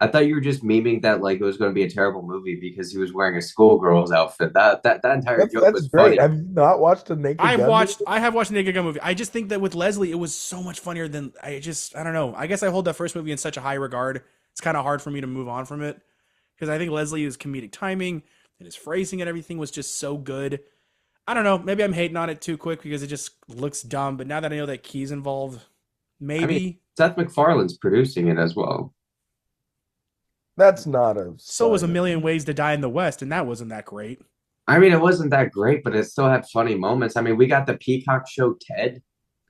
[SPEAKER 3] I thought you were just memeing that like it was going to be a terrible movie because he was wearing a schoolgirl's outfit. That entire joke was
[SPEAKER 2] great.
[SPEAKER 3] funny.
[SPEAKER 2] Have you not watched a Naked Gun?
[SPEAKER 1] I have watched the Naked Gun movie. I just think that with Leslie, it was so much funnier than I don't know. I guess I hold that first movie in such a high regard. It's kind of hard for me to move on from it because I think Leslie's comedic timing and his phrasing and everything was just so good. I don't know. Maybe I'm hating on it too quick because it just looks dumb. But now that I know that Key's involved, maybe.
[SPEAKER 3] I mean, Seth MacFarlane's producing it as well.
[SPEAKER 2] That's not a.
[SPEAKER 1] So was A Million Ways to Die in the West, and that wasn't that great.
[SPEAKER 3] I mean, it wasn't that great, but it still had funny moments. I mean, we got the Peacock show Ted.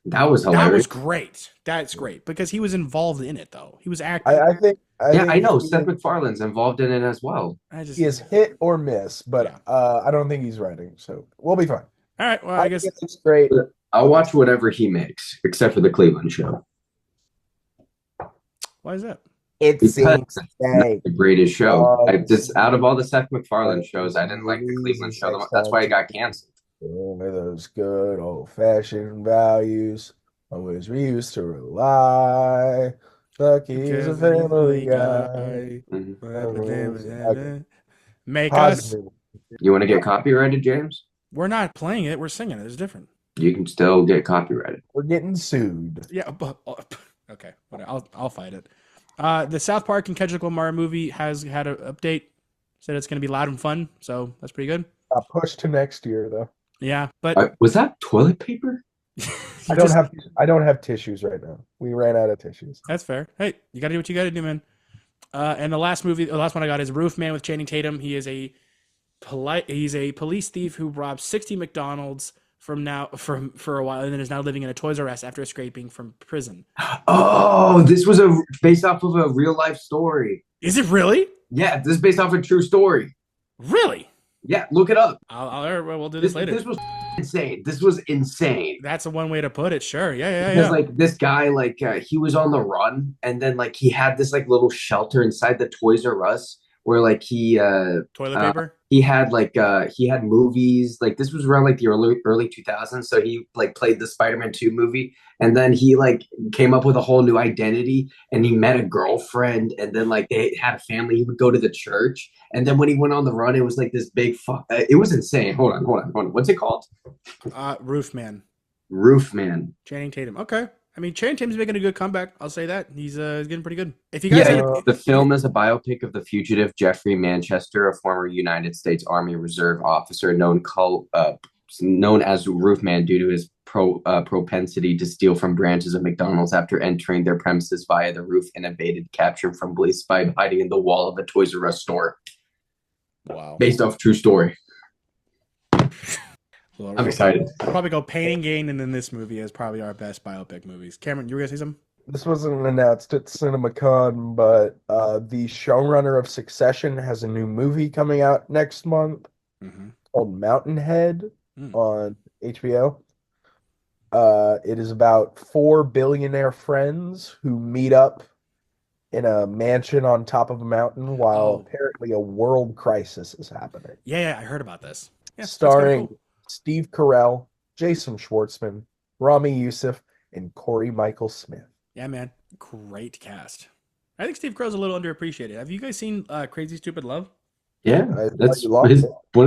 [SPEAKER 3] That was
[SPEAKER 1] That was
[SPEAKER 3] hilarious.
[SPEAKER 1] great. That's great because he was involved in it though. He was
[SPEAKER 4] I,
[SPEAKER 1] acting.
[SPEAKER 4] I think I
[SPEAKER 3] Yeah, I
[SPEAKER 4] think
[SPEAKER 3] know. Seth MacFarlane's involved in it as well.
[SPEAKER 1] I just
[SPEAKER 4] he is hit or miss, but
[SPEAKER 1] Yeah.
[SPEAKER 4] I don't think he's writing, so we'll be fine.
[SPEAKER 1] All right. Well,
[SPEAKER 4] I
[SPEAKER 1] I guess
[SPEAKER 4] think it's great.
[SPEAKER 3] I'll watch whatever he makes, except for the Cleveland show.
[SPEAKER 1] why is that?
[SPEAKER 4] It's
[SPEAKER 3] Because it's not
[SPEAKER 4] insane.
[SPEAKER 3] the greatest show.
[SPEAKER 4] Oh,
[SPEAKER 3] Just out of all the Seth MacFarlane shows, I didn't like the Cleveland show. That's why it got canceled.
[SPEAKER 4] With those good old-fashioned values on which we used to rely. Lucky's a family guy.
[SPEAKER 3] Mhm.
[SPEAKER 1] Make us.
[SPEAKER 4] Positive.
[SPEAKER 3] You want to get copyrighted, James?
[SPEAKER 1] We're not playing it. We're singing it. It's different.
[SPEAKER 3] You can still get copyrighted.
[SPEAKER 4] We're getting sued.
[SPEAKER 1] Yeah. But, okay. Whatever. I'll fight it. The South Park and Kendrick Lamar movie has had an update. Said it's going to be loud and fun. So that's pretty good.
[SPEAKER 4] Pushed to next year though.
[SPEAKER 1] Yeah. But
[SPEAKER 3] Was that toilet paper?
[SPEAKER 4] I don't have tissues right now. We ran out of tissues.
[SPEAKER 1] That's fair. Hey, you got to do what you got to do, man. And the last one I got is Roof Man with Channing Tatum. He is he's a police thief who robbed 60 McDonald's for a while and then is now living in a Toys R Us after escaping from prison.
[SPEAKER 3] Oh, this was based off of a real life story.
[SPEAKER 1] Is it really?
[SPEAKER 3] Yeah, this is based off a true story.
[SPEAKER 1] Really?
[SPEAKER 3] Yeah, look it up.
[SPEAKER 1] We'll do this later.
[SPEAKER 3] This was insane. This was insane.
[SPEAKER 1] That's a one way to put it. Sure. Yeah.
[SPEAKER 3] Because like this guy, he was on the run, and then like he had this like little shelter inside the Toys R Us where like
[SPEAKER 1] Toilet paper.
[SPEAKER 3] he had movies. Like this was around like the early 2000s. So he like played the Spider-Man 2 movie, and then he like came up with a whole new identity, and he met a girlfriend, and then like they had a family. He would go to the church, and then when he went on the run, it was like this big it was insane. Hold on. What's it called?
[SPEAKER 1] Roof Man.
[SPEAKER 3] Roof Man.
[SPEAKER 1] Channing Tatum. Okay. I mean, Channing Tatum's making a good comeback. I'll say that. He's getting pretty good. If you guys,
[SPEAKER 3] The film is a biopic of the fugitive Jeffrey Manchester, a former United States Army Reserve officer known as Roof Man due to his propensity to steal from branches of McDonald's after entering their premises via the roof and evaded capture from police by hiding in the wall of a Toys R Us store.
[SPEAKER 1] wow.
[SPEAKER 3] Based off true story. I'm excited.
[SPEAKER 1] We'll probably go Pain and Gain, and then this movie is probably our best biopic movies. Cameron, you were gonna say something?
[SPEAKER 4] This wasn't announced at CinemaCon, but the showrunner of Succession has a new movie coming out next month called Mountainhead on HBO. It is about 4 billionaire friends who meet up in a mansion on top of a mountain while apparently a world crisis is happening.
[SPEAKER 1] Yeah, I heard about this. Yeah,
[SPEAKER 4] starring Steve Carell, Jason Schwartzman, Rami Youssef, and Corey Michael Smith.
[SPEAKER 1] Yeah, man. Great cast. I think Steve Carell's a little underappreciated. Have you guys seen Crazy Stupid Love?
[SPEAKER 3] Yeah, that's one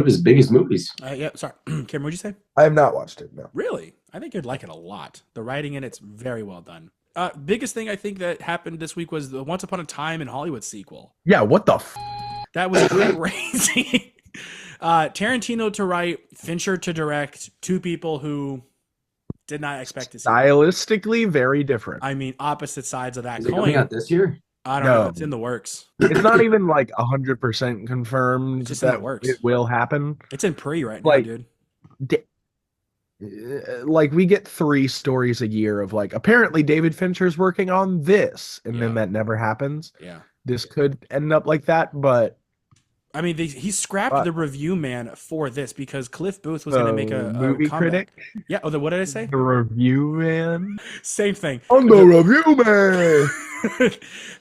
[SPEAKER 3] of his biggest movies.
[SPEAKER 1] Yeah, sorry. Cameron, what'd you say?
[SPEAKER 4] I have not watched it, no.
[SPEAKER 1] Really? I think you'd like it a lot. The writing in it's very well done. Biggest thing I think that happened this week was the Once Upon a Time in Hollywood sequel.
[SPEAKER 2] Yeah, what the
[SPEAKER 1] That was crazy. Tarantino to write, Fincher to direct, two people who did not expect to see.
[SPEAKER 2] Stylistically very different.
[SPEAKER 1] I mean, opposite sides of that
[SPEAKER 3] Is it
[SPEAKER 1] coin.
[SPEAKER 3] coming out this year?
[SPEAKER 1] I don't know. It's in the works.
[SPEAKER 2] It's not even like 100% confirmed
[SPEAKER 1] It's just in
[SPEAKER 2] that
[SPEAKER 1] the works.
[SPEAKER 2] it will happen.
[SPEAKER 1] It's in pre right
[SPEAKER 2] Like,
[SPEAKER 1] now, dude.
[SPEAKER 2] Like we get 3 stories a year of like apparently David Fincher's working on this, and then that never happens.
[SPEAKER 1] Yeah.
[SPEAKER 2] This could end up like that, but
[SPEAKER 1] I mean, he scrapped the review man for this because Cliff Booth was going to make a
[SPEAKER 2] movie
[SPEAKER 1] comeback.
[SPEAKER 2] critic.
[SPEAKER 1] Yeah. Oh, what did I say?
[SPEAKER 2] The review man.
[SPEAKER 1] Same thing.
[SPEAKER 2] I'm the review man.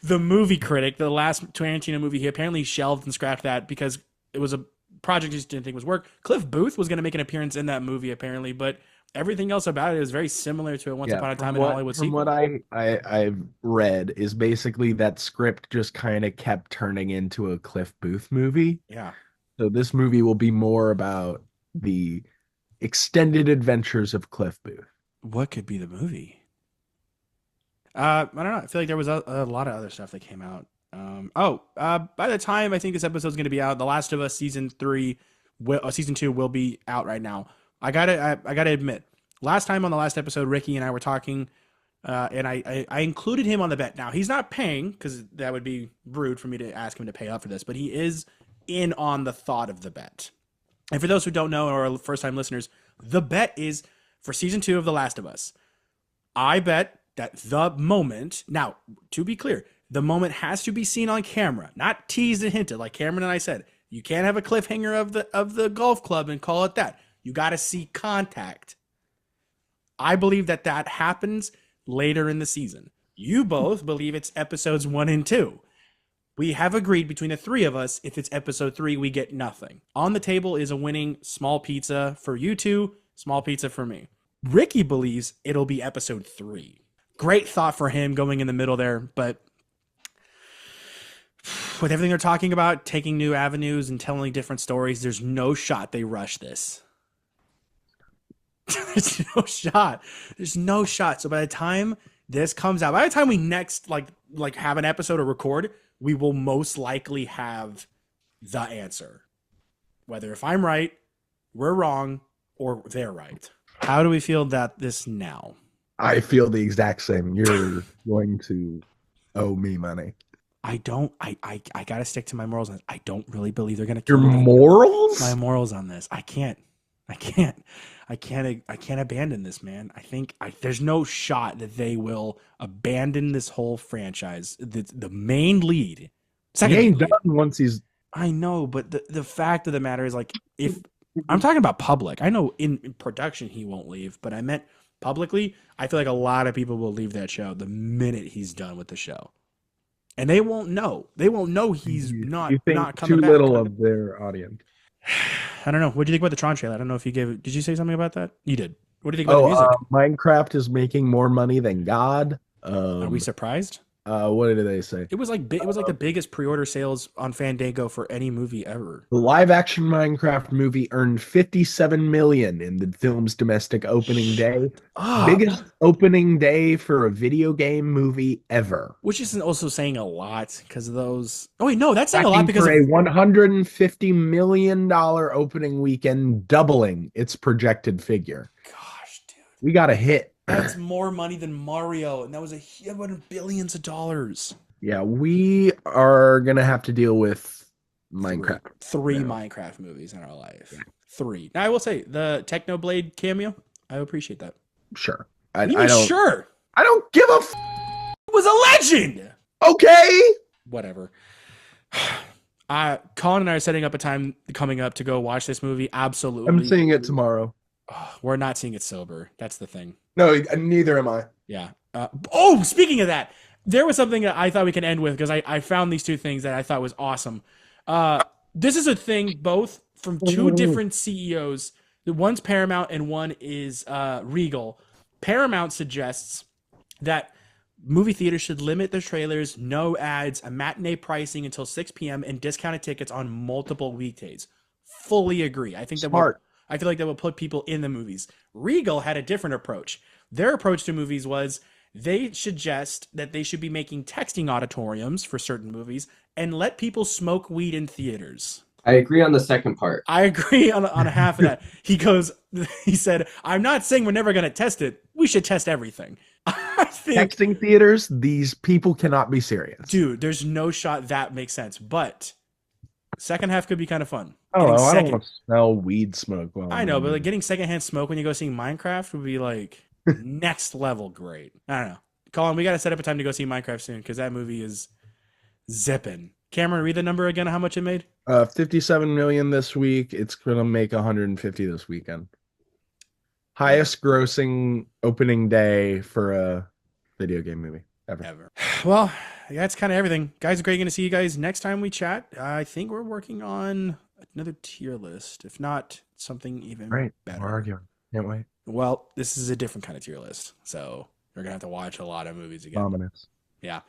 [SPEAKER 1] The movie critic, the last Tarantino movie, he apparently shelved and scrapped that because it was a project he just didn't think was work. Cliff Booth was going to make an appearance in that movie apparently, but everything else about it is very similar to a Once Upon a Time in Hollywood sequel.
[SPEAKER 2] From what I've read is basically that script just kind of kept turning into a Cliff Booth movie.
[SPEAKER 1] Yeah.
[SPEAKER 2] So this movie will be more about the extended adventures of Cliff Booth.
[SPEAKER 1] What could be the movie? I don't know. I feel like there was a lot of other stuff that came out. By the time I think this episode is going to be out, The Last of Us season 2 will be out right now. I gotta admit, last time on the last episode, Ricky and I were talking, and I included him on the bet. Now he's not paying because that would be rude for me to ask him to pay up for this, but he is in on the thought of the bet. And for those who don't know or are first-time listeners, the bet is for season 2 of The Last of Us. I bet that the moment, now, to be clear, the moment has to be seen on camera, not teased and hinted, like Cameron and I said. You can't have a cliffhanger of the golf club and call it that. You got to see contact. I believe that happens later in the season. You both believe it's episodes 1 and 2. We have agreed between the three of us, if it's episode 3, we get nothing. On the table is a winning small pizza for you two, small pizza for me. Ricky believes it'll be episode 3. Great thought for him going in the middle there, but with everything they're talking about, taking new avenues and telling different stories, there's no shot they rush this. There's no shot. There's no shot. So by the time this comes out, by the time we next like have an episode or record, we will most likely have the answer. Whether if I'm right, we're wrong, or they're right. How do we feel that this now?
[SPEAKER 2] I feel the exact same. You're going to owe me money.
[SPEAKER 1] I gotta stick to my morals on this. I don't really believe they're gonna
[SPEAKER 2] Your
[SPEAKER 1] kill me.
[SPEAKER 2] morals?
[SPEAKER 1] My morals on this. I can't abandon this, man. I think there's no shot that they will abandon this whole franchise. The main lead.
[SPEAKER 2] He ain't done once he's.
[SPEAKER 1] I know, but the fact of the matter is, like, if I'm talking about public, I know in production he won't leave, but I meant publicly. I feel like a lot of people will leave that show the minute he's done with the show. And they won't know. They won't know he's not coming
[SPEAKER 2] too
[SPEAKER 1] back.
[SPEAKER 2] little of their audience.
[SPEAKER 1] I don't know. What do you think about the Tron trailer? I don't know if you did you say something about that? You did. What do you think about the music?
[SPEAKER 2] Minecraft is making more money than God.
[SPEAKER 1] Are we surprised?
[SPEAKER 2] What did they say?
[SPEAKER 1] It was like the biggest pre-order sales on Fandango for any movie ever.
[SPEAKER 2] The live-action Minecraft movie earned $57 million in the film's domestic opening day. Biggest opening day for a video game movie ever.
[SPEAKER 1] Which is also saying a lot because of those. Oh wait, no, that's saying a lot because
[SPEAKER 2] for a $150 million opening weekend, doubling its projected figure.
[SPEAKER 1] Gosh, dude,
[SPEAKER 2] we got a hit.
[SPEAKER 1] That's more money than Mario, and that was billions of dollars.
[SPEAKER 2] Yeah, we are gonna have to deal with Minecraft.
[SPEAKER 1] Three Minecraft movies in our life. Yeah. 3. Now I will say the Technoblade cameo. I appreciate that.
[SPEAKER 2] Sure.
[SPEAKER 1] I don't. Sure.
[SPEAKER 2] I don't give a.
[SPEAKER 1] It was a legend.
[SPEAKER 2] Okay.
[SPEAKER 1] Whatever. Colin and I are setting up a time coming up to go watch this movie. Absolutely.
[SPEAKER 2] I'm seeing it tomorrow.
[SPEAKER 1] We're not seeing it sober. That's the thing.
[SPEAKER 2] No, neither am I.
[SPEAKER 1] Yeah. Speaking of that, there was something that I thought we could end with because I found these two things that I thought was awesome. This is a thing both from two different CEOs. One's Paramount and one is Regal. Paramount suggests that movie theaters should limit their trailers, no ads, a matinee pricing until 6 p.m., and discounted tickets on multiple weekdays. Fully agree. I think
[SPEAKER 2] Smart.
[SPEAKER 1] I feel like that will put people in the movies. Regal had a different approach. Their approach to movies was they suggest that they should be making texting auditoriums for certain movies and let people smoke weed in theaters.
[SPEAKER 3] I agree on the second part.
[SPEAKER 1] I agree on a half of that. He said, I'm not saying we're never going to test it. We should test everything. I think,
[SPEAKER 2] texting theaters, these people cannot be serious.
[SPEAKER 1] Dude, there's no shot that makes sense. But second half could be kind of fun.
[SPEAKER 2] I don't want to smell weed smoke.
[SPEAKER 1] I know, but like getting secondhand smoke when you go see Minecraft would be like next level great. I don't know. Colin, we got to set up a time to go see Minecraft soon because that movie is zipping. Cameron, read the number again of how much it made.
[SPEAKER 2] 57 million this week. It's gonna make 150 this weekend. Highest grossing opening day for a video game movie ever.
[SPEAKER 1] Well, that's kind of everything, guys. Great going to see you guys next time we chat. I think we're working on another tier list, if not something even better.
[SPEAKER 2] We're arguing. Can't wait.
[SPEAKER 1] Well, this is a different kind of tier list, so we're gonna have to watch a lot of movies again.
[SPEAKER 2] Ominous.
[SPEAKER 1] Yeah.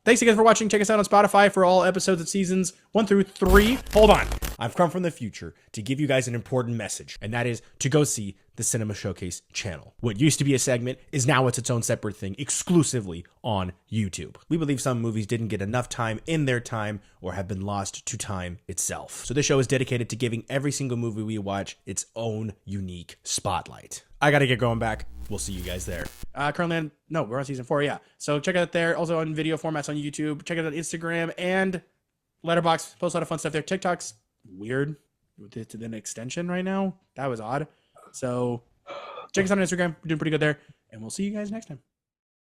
[SPEAKER 1] Thanks again for watching. Check us out on Spotify for all episodes of seasons 1 through 3. Hold on. I've come from the future to give you guys an important message, and that is to go see the Cinema Showcase channel. What used to be a segment is now its own separate thing exclusively on YouTube. We believe some movies didn't get enough time in their time or have been lost to time itself. So this show is dedicated to giving every single movie we watch its own unique spotlight. I got to get going back. We'll see you guys there. Currently, we're on season 4. Yeah. So check it out there. Also on video formats on YouTube. Check it out on Instagram and Letterboxd. Post a lot of fun stuff there. TikTok's weird. to an extension right now. That was odd. So check us out on Instagram. We're doing pretty good there. And we'll see you guys next time.